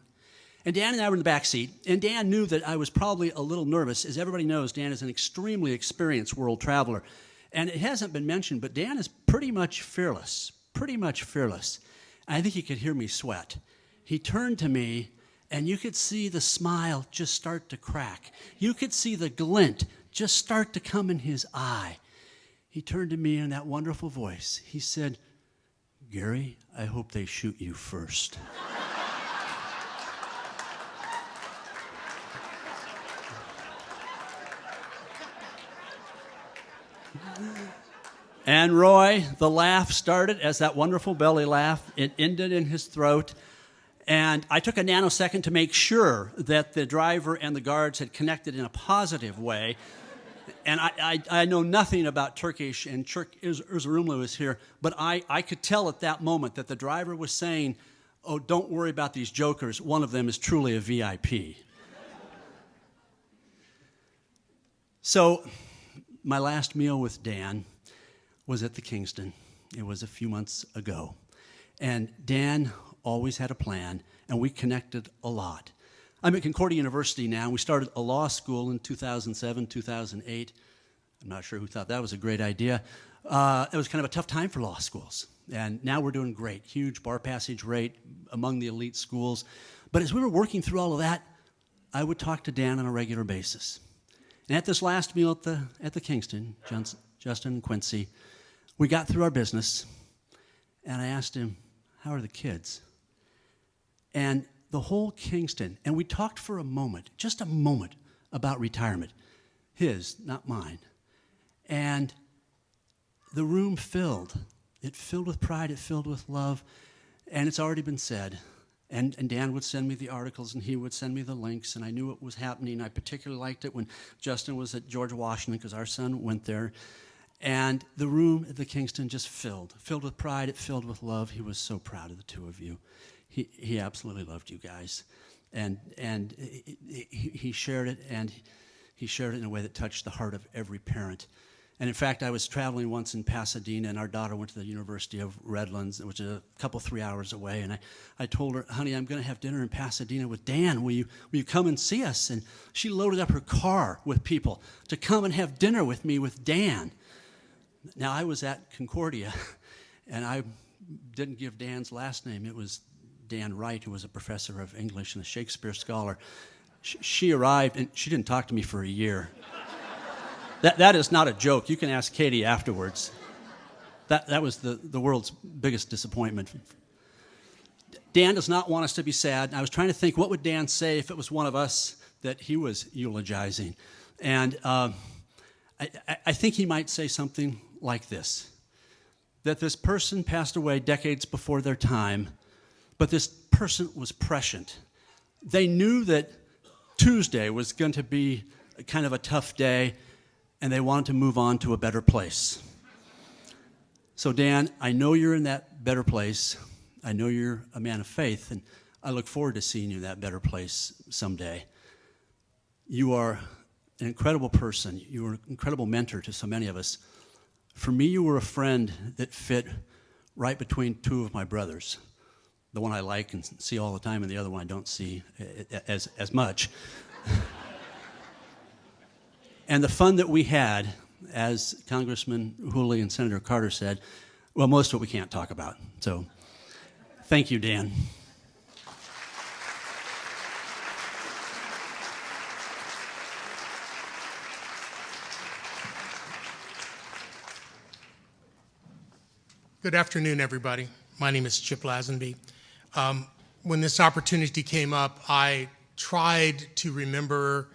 And Dan and I were in the back seat, and Dan knew that I was probably a little nervous. As everybody knows, Dan is an extremely experienced world traveler. And it hasn't been mentioned, but Dan is pretty much fearless, pretty much fearless. I think he could hear me sweat. He turned to me, and you could see the smile just start to crack. You could see the glint just start to come in his eye. He turned to me in that wonderful voice. He said, "Gary, I hope they shoot you first." And Roy, the laugh started as that wonderful belly laugh. It ended in his throat. And I took a nanosecond to make sure that the driver and the guards had connected in a positive way. And I know nothing about Turkish, and Erzurumlu is here, but I could tell at that moment that the driver was saying, "Oh, don't worry about these jokers. One of them is truly a VIP." So my last meal with Dan was at the Kingston. It was a few months ago. And Dan always had a plan, and we connected a lot. I'm at Concordia University now. We started a law school in 2007, 2008. I'm not sure who thought that was a great idea. It was kind of a tough time for law schools. And now we're doing great. Huge bar passage rate among the elite schools. But as we were working through all of that, I would talk to Dan on a regular basis. And at this last meal at the Kingston, Justin and Quincy, we got through our business, and I asked him, "How are the kids?" And the whole Kingston, and we talked for a moment, just a moment, about retirement. His, not mine. And the room filled. It filled with pride, it filled with love, and it's already been said. And Dan would send me the articles, and he would send me the links, and I knew what was happening. I particularly liked it when Justin was at George Washington, because our son went there. And the room at the Kingston just filled with pride, it filled with love. He was so proud of the two of you. He absolutely loved you guys. And he shared it, and he shared it in a way that touched the heart of every parent. And in fact, I was traveling once in Pasadena, and our daughter went to the University of Redlands, which is a couple, 3 hours away. And I told her, "Honey, I'm going to have dinner in Pasadena with Dan. Will you come and see us?" And she loaded up her car with people to come and have dinner with me with Dan. Now, I was at Concordia, and I didn't give Dan's last name. It was Dan Wright, who was a professor of English and a Shakespeare scholar. She arrived, and she didn't talk to me for a year. That is not a joke. You can ask Katie afterwards. That was the world's biggest disappointment. Dan does not want us to be sad. I was trying to think, what would Dan say if it was one of us that he was eulogizing? And I think he might say something like this, that this person passed away decades before their time, but this person was prescient. They knew that Tuesday was going to be kind of a tough day, and they wanted to move on to a better place. So Dan, I know you're in that better place. I know you're a man of faith, and I look forward to seeing you in that better place someday. You are an incredible person. You were an incredible mentor to so many of us. For me, you were a friend that fit right between two of my brothers, the one I like and see all the time, and the other one I don't see as much. And the fun that we had, as Congressman Hooley and Senator Carter said, well, most of it we can't talk about. So thank you, Dan. Good afternoon, everybody. My name is Chip Lazenby. When this opportunity came up, I tried to remember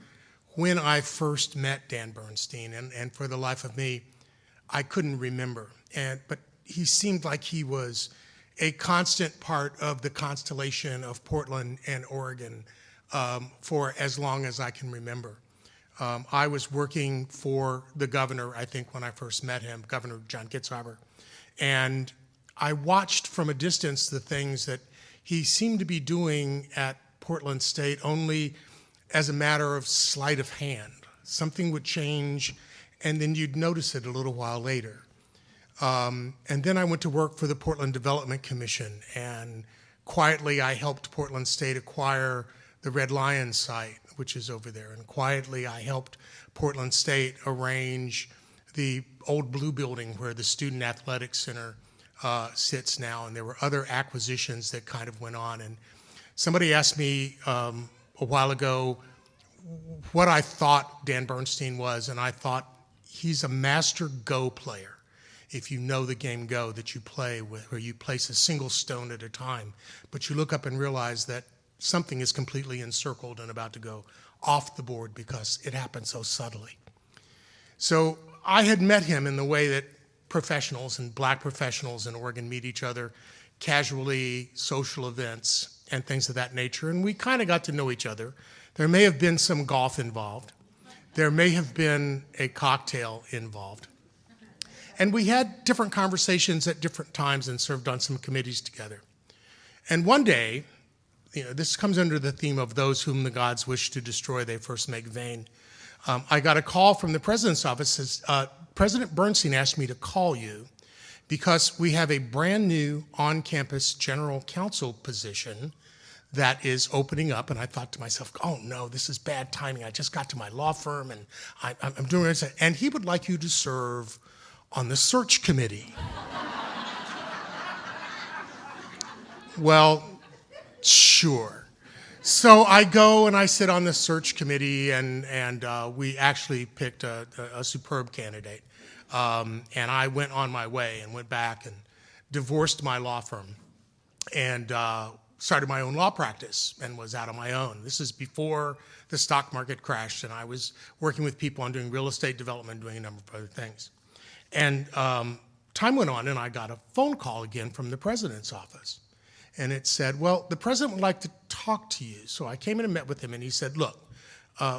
when I first met Dan Bernstine, and for the life of me, I couldn't remember. But he seemed like he was a constant part of the constellation of Portland and Oregon for as long as I can remember. I was working for the governor, I think, when I first met him, Governor John Kitzhaber. And I watched from a distance the things that he seemed to be doing at Portland State only as a matter of sleight of hand. Something would change, and then you'd notice it a little while later. And then I went to work for the Portland Development Commission, and quietly I helped Portland State acquire the Red Lion site, which is over there. And quietly, I helped Portland State arrange the old blue building where the Student Athletic Center sits now. And there were other acquisitions that kind of went on. And somebody asked me a while ago what I thought Dan Bernstine was, and I thought he's a master Go player. If you know the game Go that you play with, where you place a single stone at a time, but you look up and realize that something is completely encircled and about to go off the board because it happens so subtly. So I had met him in the way that professionals and black professionals in Oregon meet each other casually, social events, and things of that nature, and we kind of got to know each other. There may have been some golf involved. There may have been a cocktail involved. And we had different conversations at different times and served on some committees together. And one day, this comes under the theme of those whom the gods wish to destroy, they first make vain. I got a call from the president's office. Says, President Bernstine asked me to call you because we have a brand new on-campus general counsel position that is opening up. And I thought to myself, oh no, this is bad timing. I just got to my law firm and I'm doing this. And he would like you to serve on the search committee. Well, sure. So I go and I sit on the search committee, and we actually picked a superb candidate. And I went on my way and went back and divorced my law firm and started my own law practice and was out on my own. This is before the stock market crashed, and I was working with people on doing real estate development, doing a number of other things. And time went on, and I got a phone call again from the president's office. And it said, well, the president would like to talk to you. So I came in and met with him, and he said, look,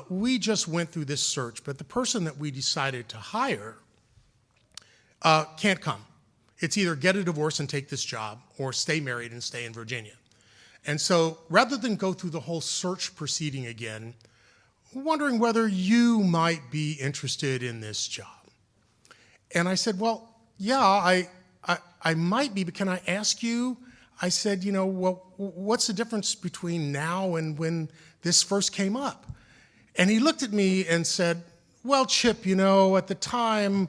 we just went through this search, but the person that we decided to hire can't come. It's either get a divorce and take this job or stay married and stay in Virginia. And so rather than go through the whole search proceeding again, wondering whether you might be interested in this job. And I said, well, yeah, I might be, but can I ask you? I said, well, what's the difference between now and when this first came up? And he looked at me and said, well, Chip, at the time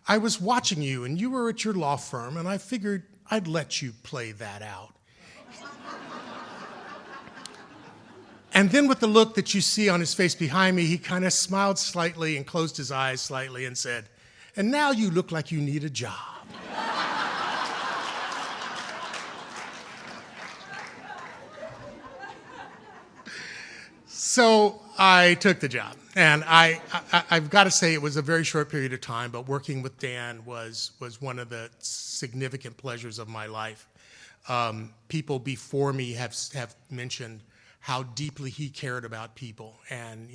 I was watching you and you were at your law firm and I figured I'd let you play that out. And then with the look that you see on his face behind me, he kind of smiled slightly and closed his eyes slightly and said, and now you look like you need a job. So I took the job, and I've got to say it was a very short period of time, but working with Dan was one of the significant pleasures of my life. People before me have mentioned how deeply he cared about people, and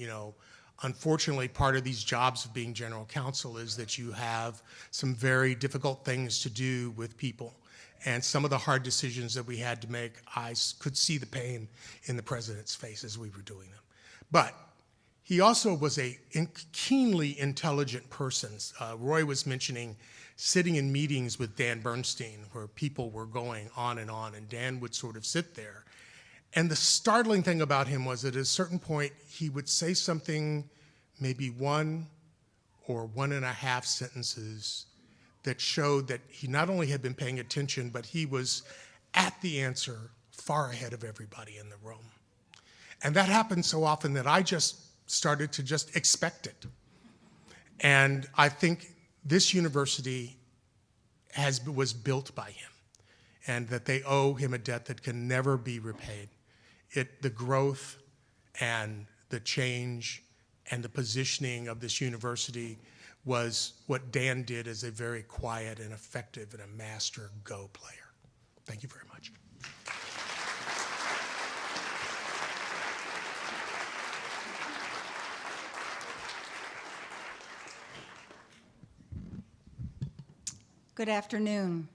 unfortunately, part of these jobs of being general counsel is that you have some very difficult things to do with people. And some of the hard decisions that we had to make, I could see the pain in the president's face as we were doing them. But he also was a keenly intelligent person. Roy was mentioning sitting in meetings with Dan Bernstine where people were going on, and Dan would sort of sit there. And the startling thing about him was that at a certain point, he would say something, maybe 1 or 1.5 sentences, that showed that he not only had been paying attention, but he was at the answer far ahead of everybody in the room. And that happened so often that I just started to just expect it. And I think this university was built by him, and that they owe him a debt that can never be repaid. The growth and the change and the positioning of this university was what Dan did as a very quiet and effective and a master Go player. Thank you very much. Good afternoon.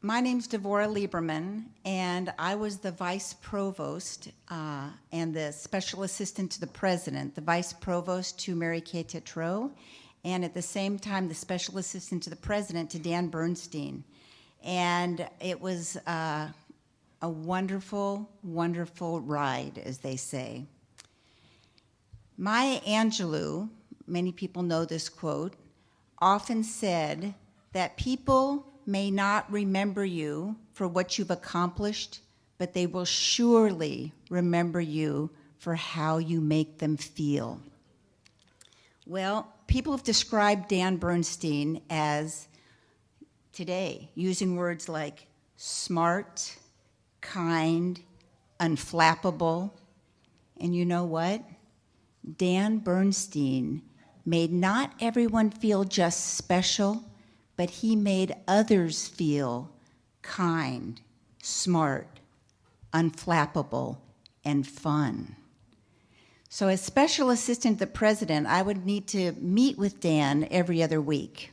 My name's Devorah Lieberman, and I was the vice provost and the special assistant to the president, the vice provost to Mary Kay Tetrow, and at the same time, the special assistant to the president to Dan Bernstine. And it was a wonderful, wonderful ride, as they say. Maya Angelou, many people know this quote, often said that people may not remember you for what you've accomplished, but they will surely remember you for how you make them feel. Well, people have described Dan Bernstine as, today, using words like smart, kind, unflappable, and you know what? Dan Bernstine made not everyone feel just special, but he made others feel kind, smart, unflappable, and fun. So as special assistant to the president, I would need to meet with Dan every other week.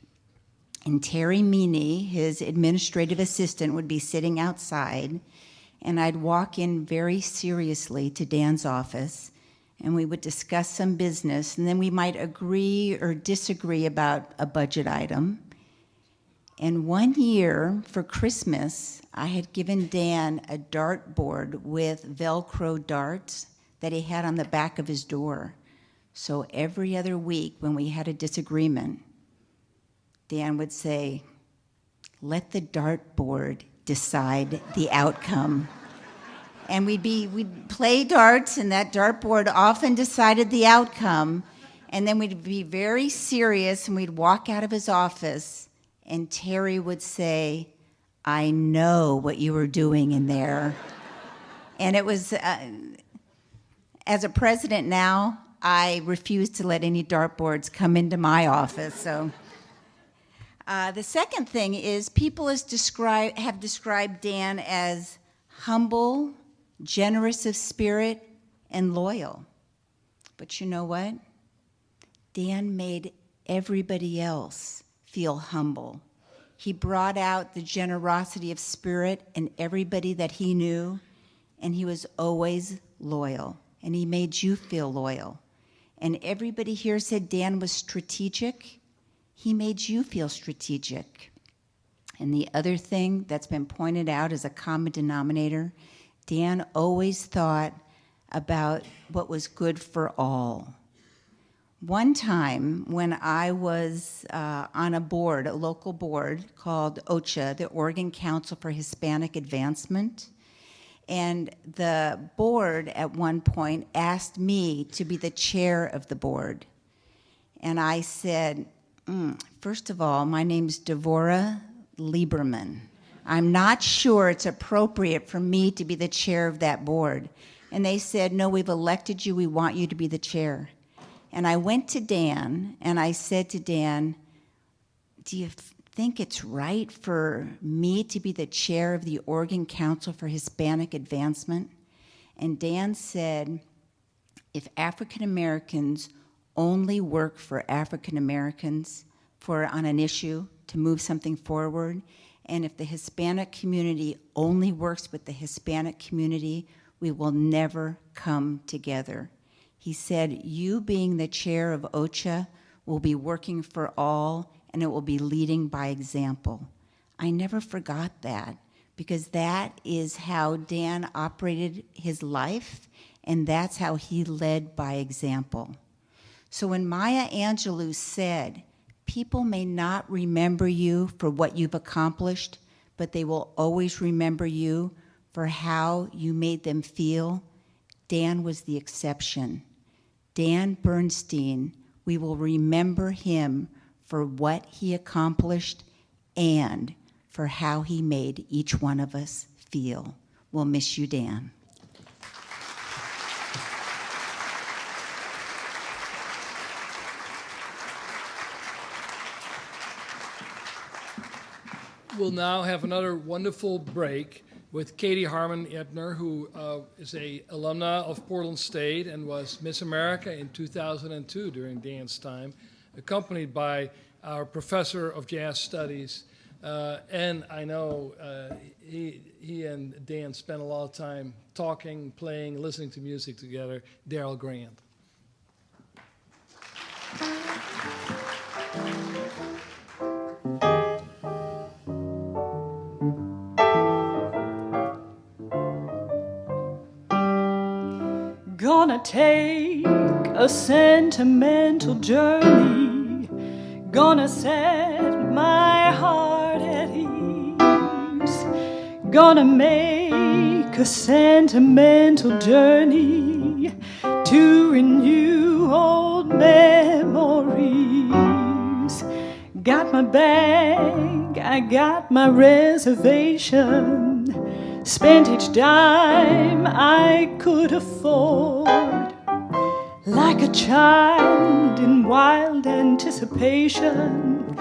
And Terry Meany, his administrative assistant, would be sitting outside, and I'd walk in very seriously to Dan's office, and we would discuss some business, and then we might agree or disagree about a budget item. And one year for Christmas, I had given Dan a dartboard with Velcro darts that he had on the back of his door. So every other week when we had a disagreement, Dan would say, "Let the dartboard decide the outcome." And we'd play darts, and that dartboard often decided the outcome. And then we'd be very serious, and we'd walk out of his office, and Terry would say, "I know what you were doing in there." And it was, as a president now, I refuse to let any dartboards come into my office. So the second thing is people have described Dan as humble, generous of spirit, and loyal. But you know what? Dan made everybody else feel humble. He brought out the generosity of spirit in everybody that he knew, and he was always loyal, and he made you feel loyal. And everybody here said Dan was strategic. He made you feel strategic. And the other thing that's been pointed out as a common denominator, Dan always thought about what was good for all. One time when I was on a board, a local board called OCHA, the Oregon Council for Hispanic Advancement, and the board at one point asked me to be the chair of the board. And I said, first of all, my name's Devorah Lieberman. I'm not sure it's appropriate for me to be the chair of that board. And they said, no, we've elected you. We want you to be the chair. And I went to Dan, and I said to Dan, do you think it's right for me to be the chair of the Oregon Council for Hispanic Advancement? And Dan said, if African Americans only work for African Americans on an issue to move something forward, and if the Hispanic community only works with the Hispanic community, we will never come together. He said, you being the chair of OCHA will be working for all, and it will be leading by example. I never forgot that, because that is how Dan operated his life, and that's how he led by example. So when Maya Angelou said, people may not remember you for what you've accomplished, but they will always remember you for how you made them feel, Dan was the exception. Dan Bernstine, we will remember him for what he accomplished and for how he made each one of us feel. We'll miss you, Dan. We'll now have another wonderful break with Katie Harmon Ebner, who is an alumna of Portland State and was Miss America in 2002 during Dan's time, accompanied by our professor of jazz studies. And I know he and Dan spent a lot of time talking, playing, listening to music together, Daryl Grant. Gonna take a sentimental journey, gonna set my heart at ease, gonna make a sentimental journey to renew old memories. Got my bag, I got my reservation, spent each dime I could afford, like a child in wild anticipation,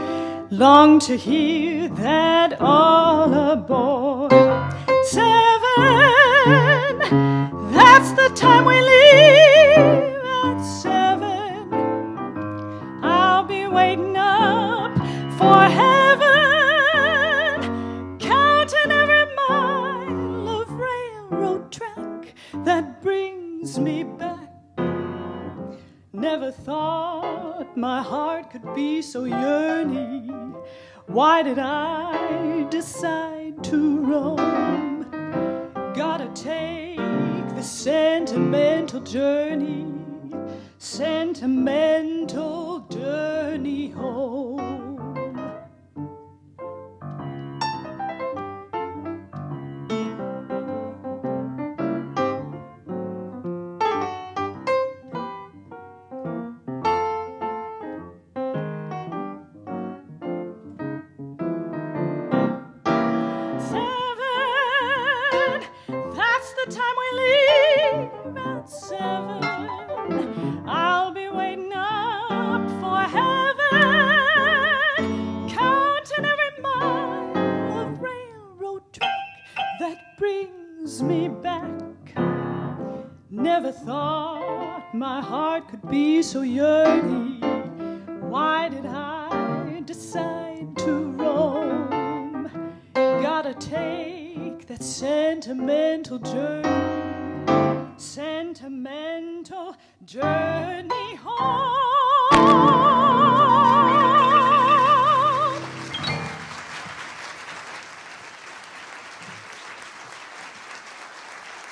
long to hear that all aboard. 7, that's the time we leave. At 7, I'll be waiting up for heaven, counting every mile of railroad track that brings me back. Never thought my heart could be so yearning. Why did I decide to roam? Gotta take the sentimental journey, sentimental journey home. At 7, I'll be waiting up for heaven, counting every mile of railroad track that brings me back. Never thought my heart could be so yearning. Why did I decide to roam? Gotta take that sentimental journey, sentimental journey home.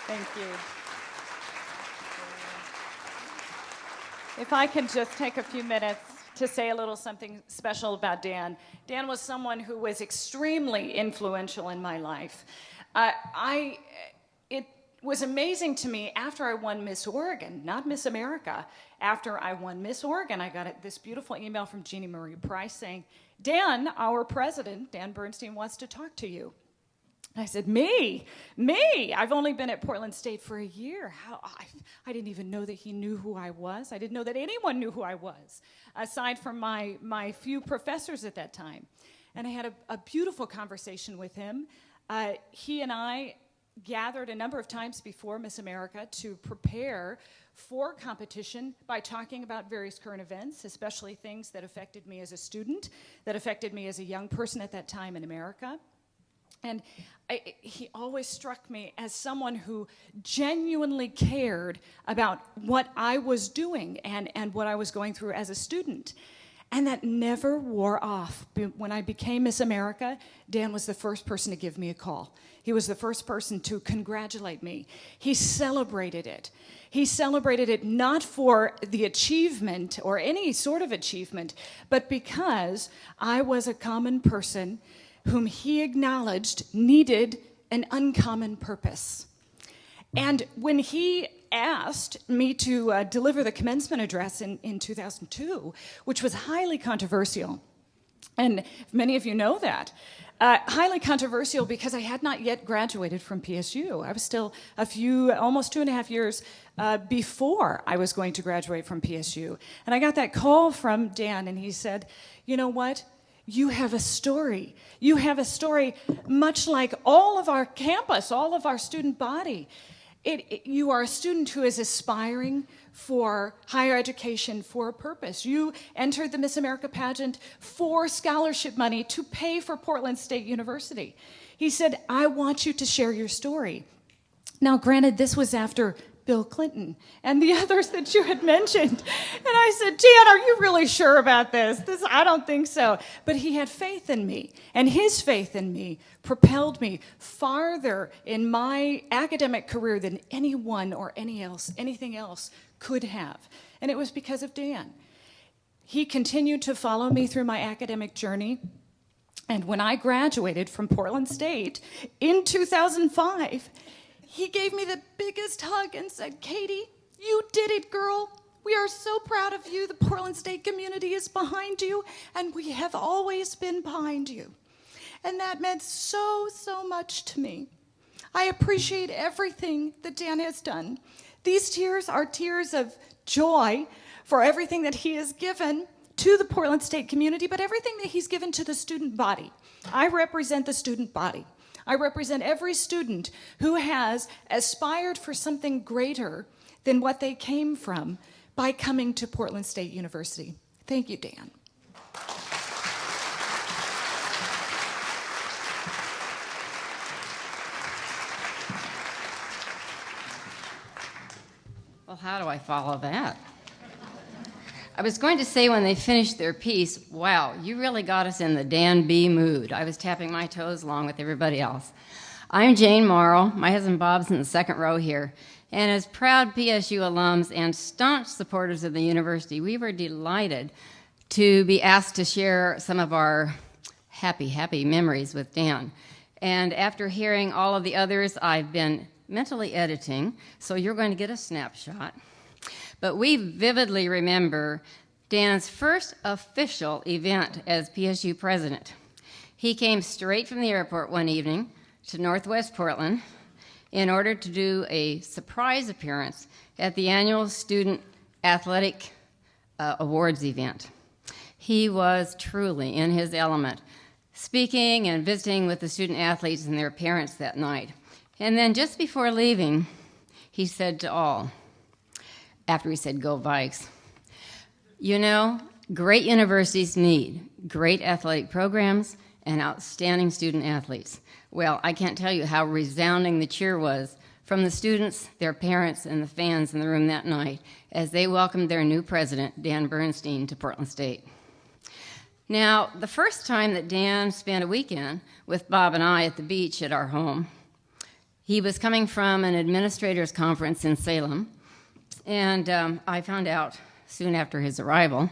Thank you. If I can just take a few minutes to say a little something special about Dan. Dan was someone who was extremely influential in my life. It was amazing to me after I won Miss Oregon, not Miss America. After I won Miss Oregon, I got this beautiful email from Jeannie Marie Price saying, Dan, our president, Dan Bernstine, wants to talk to you. And I said, me? I've only been at Portland State for a year. I didn't even know that he knew who I was. I didn't know that anyone knew who I was, aside from my few professors at that time. And I had a beautiful conversation with him. He and I gathered a number of times before Miss America to prepare for competition by talking about various current events, especially things that affected me as a student, that affected me as a young person at that time in America. And he always struck me as someone who genuinely cared about what I was doing and what I was going through as a student. And that never wore off. When I became Miss America, Dan was the first person to give me a call. He was the first person to congratulate me. He celebrated it. He celebrated it not for the achievement or any sort of achievement, but because I was a common person whom he acknowledged needed an uncommon purpose. And when he asked me to deliver the commencement address in 2002, which was highly controversial, and many of you know that, highly controversial because I had not yet graduated from PSU. I was still almost 2.5 years before I was going to graduate from PSU. And I got that call from Dan, and he said, you know what? You have a story. You have a story much like all of our campus, all of our student body. You are a student who is aspiring for higher education for a purpose. You entered the Miss America pageant for scholarship money to pay for Portland State University. He said, I want you to share your story. Now, granted, this was after Bill Clinton and the others that you had mentioned. And I said, Dan, are you really sure about this? I don't think so. But he had faith in me, and his faith in me propelled me farther in my academic career than anyone or anything else could have. And it was because of Dan. He continued to follow me through my academic journey. And when I graduated from Portland State in 2005, he gave me the biggest hug and said, Katie, you did it, girl. We are so proud of you. The Portland State community is behind you, and we have always been behind you. And that meant so, so much to me. I appreciate everything that Dan has done. These tears are tears of joy for everything that he has given to the Portland State community, but everything that he's given to the student body. I represent the student body. I represent every student who has aspired for something greater than what they came from by coming to Portland State University. Thank you, Dan. Well, how do I follow that? I was going to say when they finished their piece, wow, you really got us in the Dan B mood. I was tapping my toes along with everybody else. I'm Jane Morrow. My husband Bob's in the second row here. And as proud PSU alums and staunch supporters of the university, we were delighted to be asked to share some of our happy memories with Dan. And after hearing all of the others, I've been mentally editing, so you're going to get a snapshot. But we vividly remember Dan's first official event as PSU president. He came straight from the airport one evening to Northwest Portland in order to do a surprise appearance at the annual Student Athletic Awards event. He was truly in his element, speaking and visiting with the student athletes and their parents that night. And then just before leaving, he said to all, after he said, "Go Vikes," you know, great universities need great athletic programs and outstanding student athletes. Well, I can't tell you how resounding the cheer was from the students, their parents, and the fans in the room that night as they welcomed their new president, Dan Bernstine, to Portland State. Now, the first time that Dan spent a weekend with Bob and I at the beach at our home, he was coming from an administrators conference in Salem, and I found out soon after his arrival.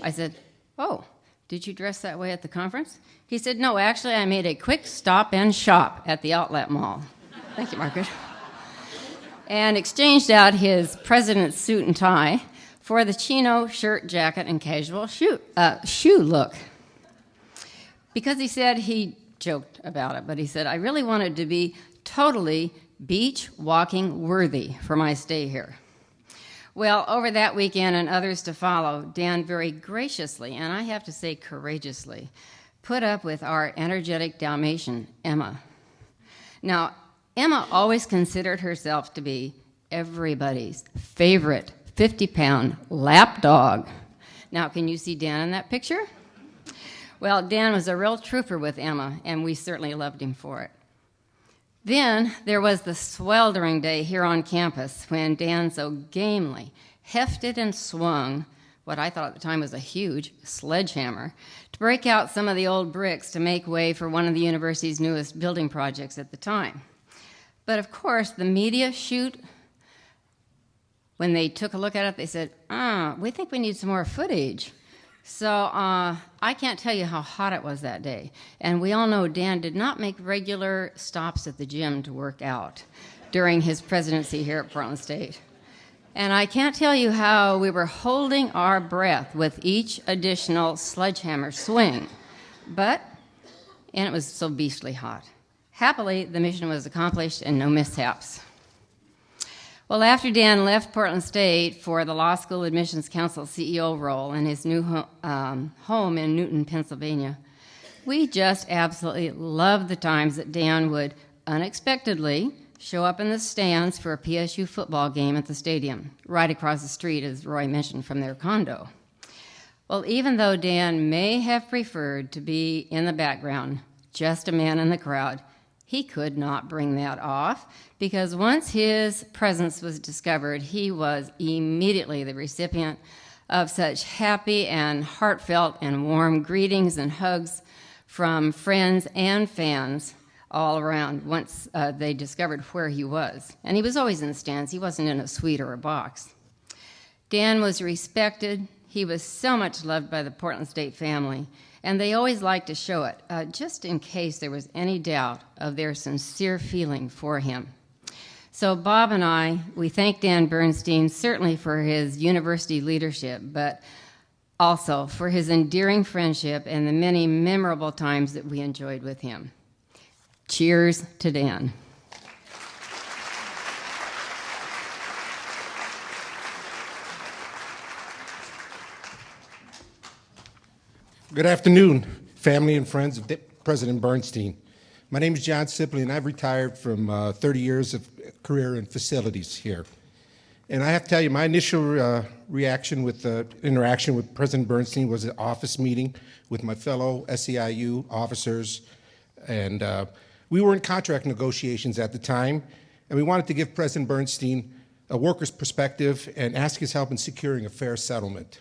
I said, "Oh, did you dress that way at the conference?" He said, "No, actually, I made a quick stop and shop at the outlet mall." Thank you, Margaret. And exchanged out his president's suit and tie for the chino shirt, jacket, and casual shoe look. Because he said, he joked about it, but he said, "I really wanted to be totally beach walking worthy for my stay here." Well, over that weekend and others to follow, Dan very graciously, and I have to say courageously, put up with our energetic Dalmatian, Emma. Now, Emma always considered herself to be everybody's favorite 50-pound lap dog. Now, can you see Dan in that picture? Well, Dan was a real trooper with Emma, and we certainly loved him for it. Then there was the sweltering day here on campus when Dan so gamely hefted and swung what I thought at the time was a huge sledgehammer to break out some of the old bricks to make way for one of the university's newest building projects at the time. But of course, the media shoot, when they took a look at it, they said, "We think we need some more footage." So I can't tell you how hot it was that day. And we all know Dan did not make regular stops at the gym to work out during his presidency here at Portland State. And I can't tell you how we were holding our breath with each additional sledgehammer swing. And it was so beastly hot. Happily, the mission was accomplished and no mishaps. Well, after Dan left Portland State for the Law School Admissions Council CEO role in his new home in Newton, Pennsylvania, we just absolutely loved the times that Dan would unexpectedly show up in the stands for a PSU football game at the stadium, right across the street, as Roy mentioned, from their condo. Well, even though Dan may have preferred to be in the background, just a man in the crowd, he could not bring that off because once his presence was discovered, he was immediately the recipient of such happy and heartfelt and warm greetings and hugs from friends and fans all around once they discovered where he was. And he was always in the stands. He wasn't in a suite or a box. Dan was respected. He was so much loved by the Portland State family, and they always liked to show it, just in case there was any doubt of their sincere feeling for him. So Bob and I, we thank Dan Bernstine certainly for his university leadership, but also for his endearing friendship and the many memorable times that we enjoyed with him. Cheers to Dan. Good afternoon, family and friends of President Bernstine. My name is John Sipley, and I've retired from 30 years of career in facilities here. And I have to tell you, my initial interaction with President Bernstine was an office meeting with my fellow SEIU officers, and we were in contract negotiations at the time, and we wanted to give President Bernstine a worker's perspective and ask his help in securing a fair settlement.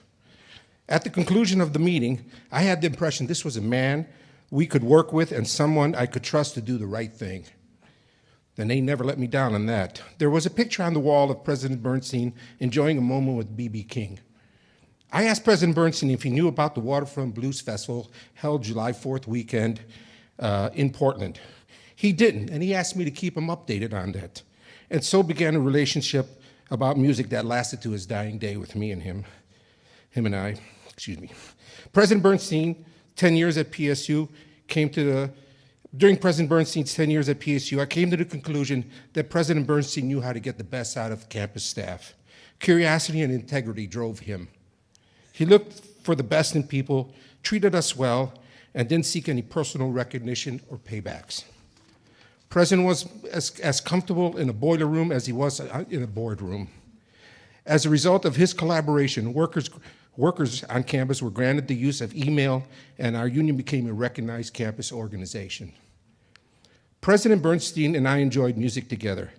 At the conclusion of the meeting, I had the impression this was a man we could work with and someone I could trust to do the right thing. And they never let me down on that. There was a picture on the wall of President Bernstine enjoying a moment with B.B. King. I asked President Bernstine if he knew about the Waterfront Blues Festival held July 4th weekend in Portland. He didn't, and he asked me to keep him updated on that. And so began a relationship about music that lasted to his dying day with me and him and I. President Bernstine, 10 years at PSU, during President Bernstine's 10 years at PSU, I came to the conclusion that President Bernstine knew how to get the best out of campus staff. Curiosity and integrity drove him. He looked for the best in people, treated us well, and didn't seek any personal recognition or paybacks. President was as comfortable in a boiler room as he was in a boardroom. As a result of his collaboration, workers on campus were granted the use of email, and our union became a recognized campus organization. President Bernstine and I enjoyed music together.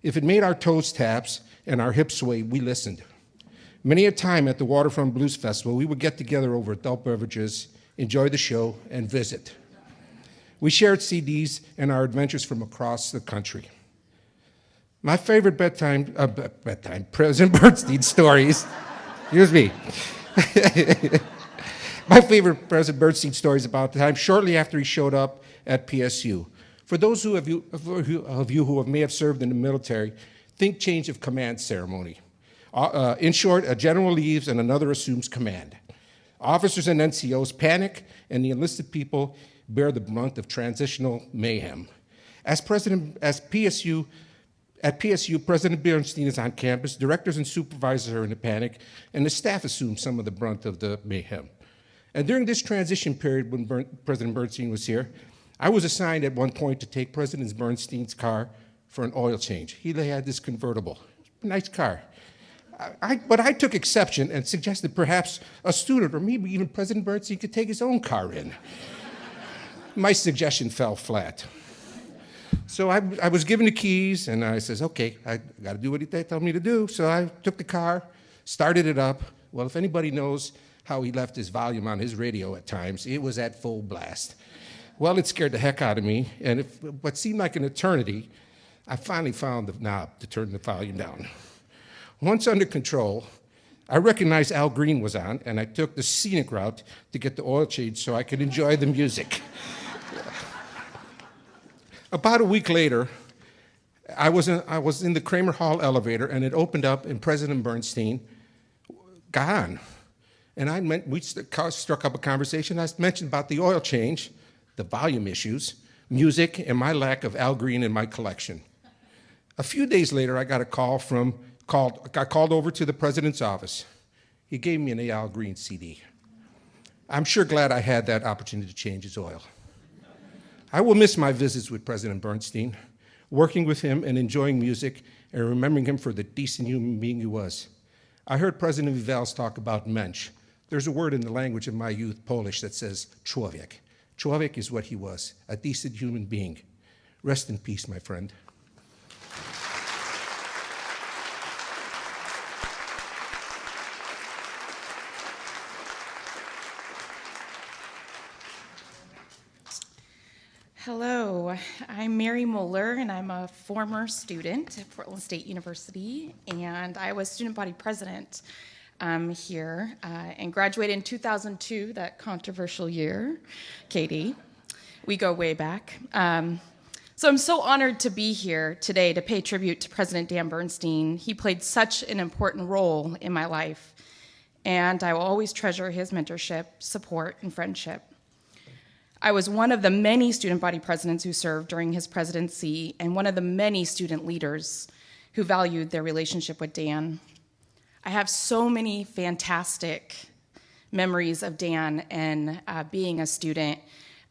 If it made our toes taps and our hips sway, we listened. Many a time at the Waterfront Blues Festival, we would get together over adult beverages, enjoy the show, and visit. We shared CDs and our adventures from across the country. My favorite President Bernstine stories, excuse me. My favorite President Bernstine story is about the time shortly after he showed up at PSU. For those of you who may have served in the military, think change of command ceremony. In short, a general leaves and another assumes command. Officers and NCOs panic, and the enlisted people bear the brunt of transitional mayhem. At PSU, President Bernstine is on campus, directors and supervisors are in a panic, and the staff assumes some of the brunt of the mayhem. And during this transition period when President Bernstine was here, I was assigned at one point to take President Bernstine's car for an oil change. He had this convertible, nice car. But I took exception and suggested perhaps a student or maybe even President Bernstine could take his own car in. My suggestion fell flat. So I was given the keys, and I says, okay, I got to do what they tell me to do. So I took the car, started it up. Well, if anybody knows how he left his volume on his radio at times, it was at full blast. Well, it scared the heck out of me, and what seemed like an eternity, I finally found the knob to turn the volume down. Once under control, I recognized Al Green was on, and I took the scenic route to get the oil change so I could enjoy the music. About a week later, I was in the Kramer Hall elevator, and it opened up, and President Bernstine got on. And we struck up a conversation. I mentioned about the oil change, the volume issues, music, and my lack of Al Green in my collection. A few days later, I got a got called over to the president's office. He gave me an Al Green CD. I'm sure glad I had that opportunity to change his oil. I will miss my visits with President Bernstine, working with him and enjoying music and remembering him for the decent human being he was. I heard President Wievel's talk about mensch. There's a word in the language of my youth, Polish, that says człowiek. Człowiek is what he was, a decent human being. Rest in peace, my friend. Hello, I'm Mary Moeller, and I'm a former student at Portland State University, and I was student body president here, and graduated in 2002, that controversial year, Katie. We go way back. So I'm so honored to be here today to pay tribute to President Dan Bernstine. He played such an important role in my life, and I will always treasure his mentorship, support, and friendship. I was one of the many student body presidents who served during his presidency, and one of the many student leaders who valued their relationship with Dan. I have so many fantastic memories of Dan and being a student.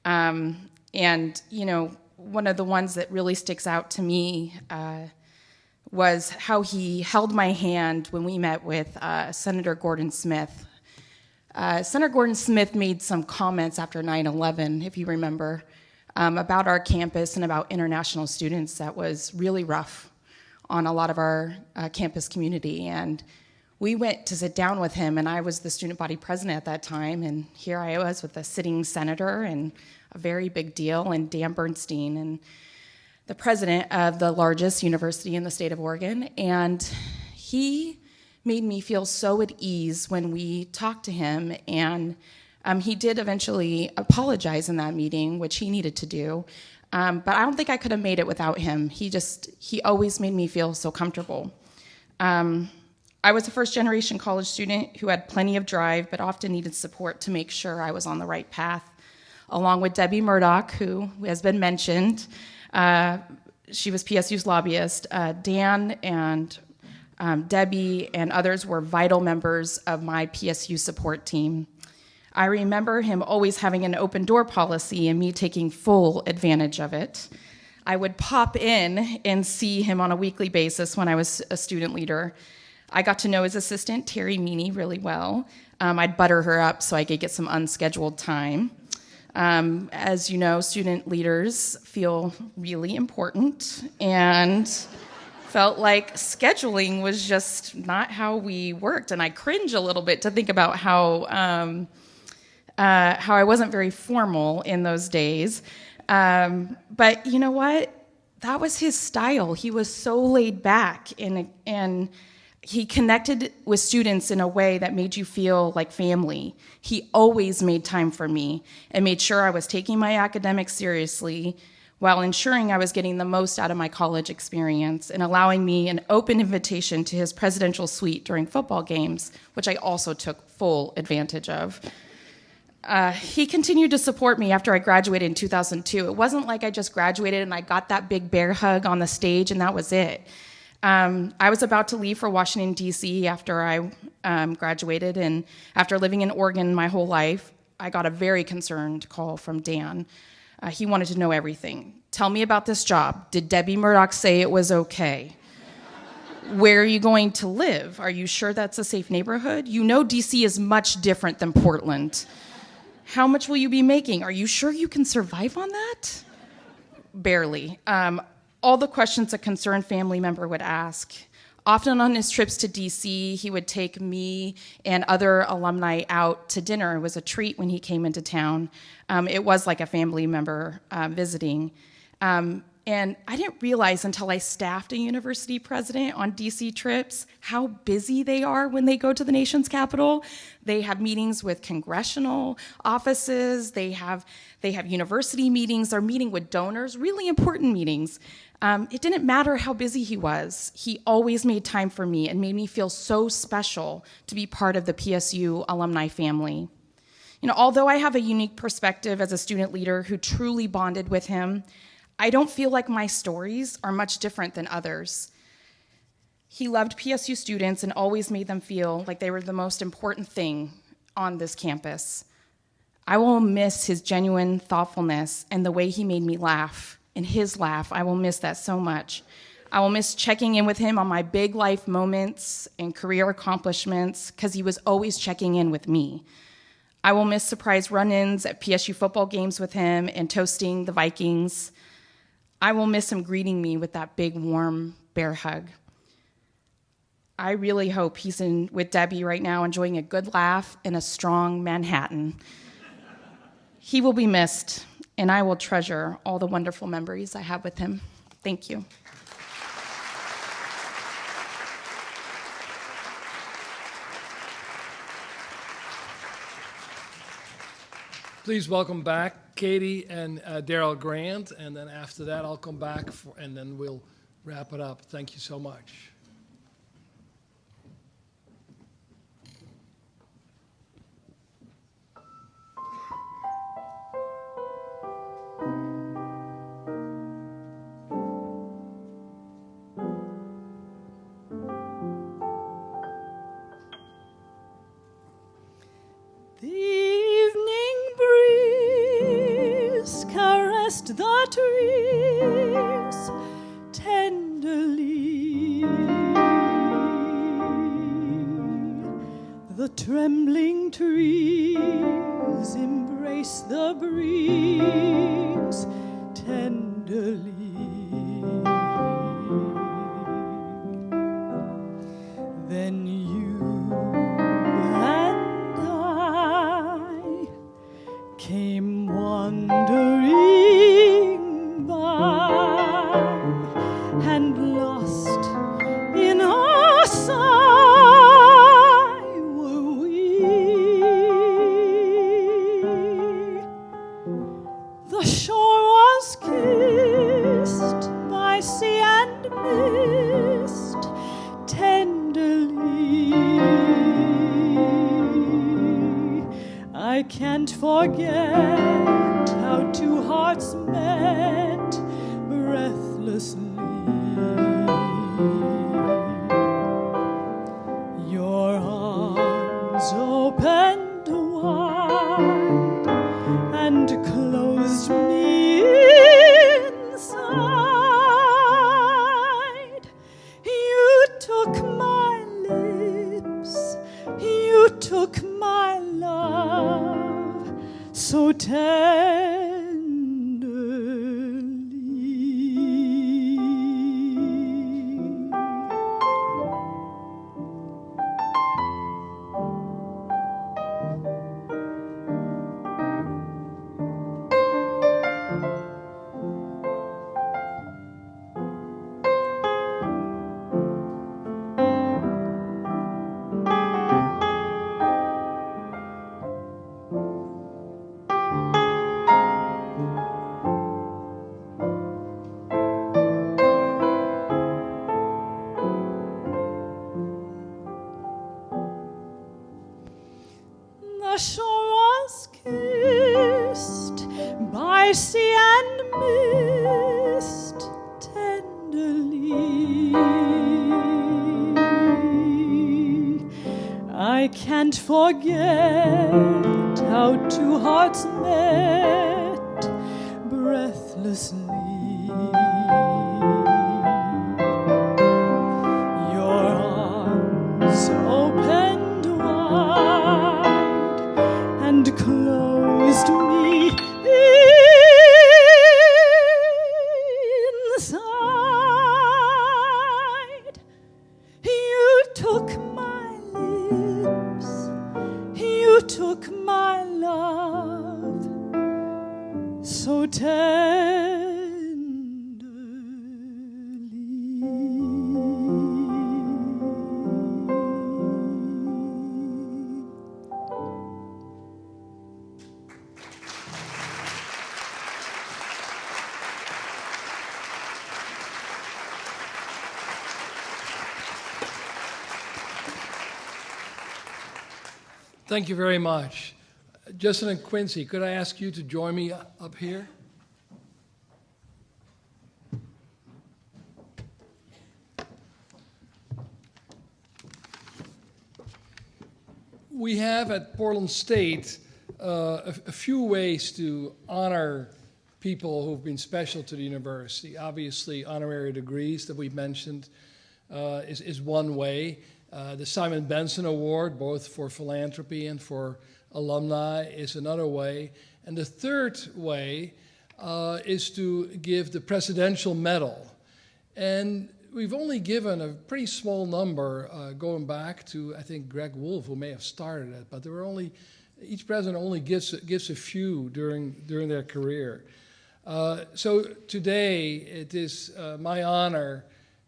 And, you know, one of the ones that really sticks out to me was how he held my hand when we met with Senator Gordon Smith. Senator Gordon Smith made some comments after 9/11, if you remember, about our campus and about international students that was really rough on a lot of our campus community. And we went to sit down with him, and I was the student body president at that time, and here I was with a sitting senator and a very big deal, and Dan Bernstine, and the president of the largest university in the state of Oregon. And he made me feel so at ease when we talked to him, and he did eventually apologize in that meeting, which he needed to do, but I don't think I could have made it without him. He always made me feel so comfortable. I was a first-generation college student who had plenty of drive, but often needed support to make sure I was on the right path, along with Debbie Murdoch, who has been mentioned. She was PSU's lobbyist. Dan and Debbie and others were vital members of my PSU support team. I remember him always having an open door policy and me taking full advantage of it. I would pop in and see him on a weekly basis when I was a student leader. I got to know his assistant, Terry Meany, really well. I'd butter her up so I could get some unscheduled time. As you know, student leaders feel really important, and felt like scheduling was just not how we worked. And I cringe a little bit to think about how I wasn't very formal in those days. But you know what? That was his style. He was so laid back, and he connected with students in a way that made you feel like family. He always made time for me and made sure I was taking my academics seriously, while ensuring I was getting the most out of my college experience and allowing me an open invitation to his presidential suite during football games, which I also took full advantage of. He continued to support me after I graduated in 2002. It wasn't like I just graduated and I got that big bear hug on the stage and that was it. I was about to leave for Washington, D.C. after I graduated, and after living in Oregon my whole life, I got a very concerned call from Dan. He wanted to know everything. Tell me about this job. Did Debbie Murdoch say it was okay? Where are you going to live? Are you sure that's a safe neighborhood? You know DC is much different than Portland. How much will you be making? Are you sure you can survive on that? Barely. All the questions a concerned family member would ask. Often on his trips to DC, he would take me and other alumni out to dinner. It was a treat when he came into town. It was like a family member visiting. And I didn't realize until I staffed a university president on DC trips how busy they are when they go to the nation's capital. They have meetings with congressional offices. They have university meetings. They're meeting with donors, really important meetings. It didn't matter how busy he was. He always made time for me and made me feel so special to be part of the PSU alumni family. You know, although I have a unique perspective as a student leader who truly bonded with him, I don't feel like my stories are much different than others. He loved PSU students and always made them feel like they were the most important thing on this campus. I will miss his genuine thoughtfulness and the way he made me laugh. And his laugh, I will miss that so much. I will miss checking in with him on my big life moments and career accomplishments because he was always checking in with me. I will miss surprise run-ins at PSU football games with him and toasting the Vikings. I will miss him greeting me with that big, warm bear hug. I really hope he's with Debbie right now enjoying a good laugh in a strong Manhattan. He will be missed, and I will treasure all the wonderful memories I have with him. Thank you. Please welcome back Katie and Daryl Grant, and then after that I'll come back, and then we'll wrap it up. Thank you so much. The evening breeze caressed the trees tenderly. The trembling trees embraced the breeze tenderly. Then you and I came wandering by, and lost in our sigh were we. The shore was kissed by sea and mist tenderly. I can't forget how two hearts met breathlessly. Your arms opened wide and closed me inside. You took my lips, you took my love so tenderly. The shore was kissed by sea and mist tenderly. I can't forget how two hearts met breathlessly. Your arms opened wide and closed me inside. You took my lips, you took my love so tenderly. Thank you very much. Justin and Quincy, could I ask you to join me up here? We have at Portland State a few ways to honor people who've been special to the university. Obviously, honorary degrees that we've mentioned is one way. The Simon Benson Award, both for philanthropy and for alumni, is another way. And the third way is to give the Presidential Medal. And we've only given a pretty small number going back to, I think, Greg Wolf, who may have started it, but there were only, each president only gives a few during their career. So today it is my honor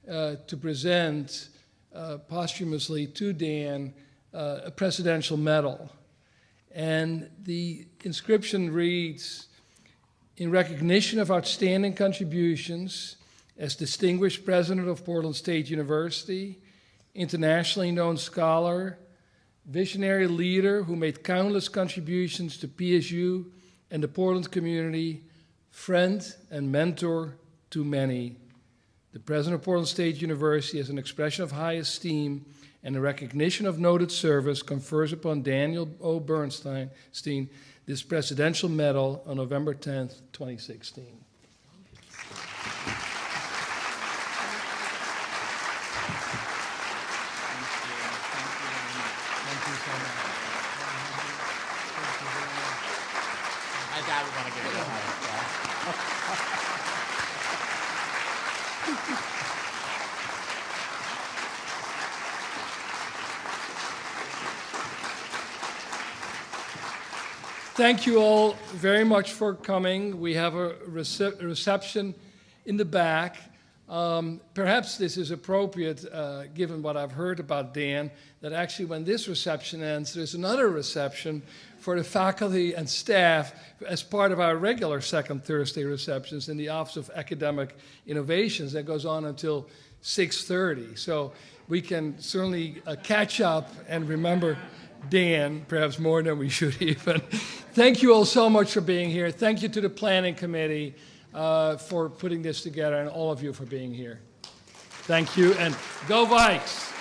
to present posthumously to Dan a Presidential Medal. And the inscription reads, "In recognition of outstanding contributions as Distinguished President of Portland State University, internationally known scholar, visionary leader who made countless contributions to PSU and the Portland community, friend and mentor to many. The President of Portland State University, as an expression of high esteem and a recognition of noted service, confers upon Daniel O. Bernstine this Presidential Medal on November 10th, 2016. Thank you all very much for coming. We have a reception in the back. Perhaps this is appropriate, given what I've heard about Dan, that actually when this reception ends, there's another reception for the faculty and staff as part of our regular second Thursday receptions in the Office of Academic Innovations that goes on until 6:30. So we can certainly catch up and remember Dan, perhaps more than we should even. Thank you all so much for being here. Thank you to the planning committee for putting this together, and all of you for being here. Thank you, and go Vikes!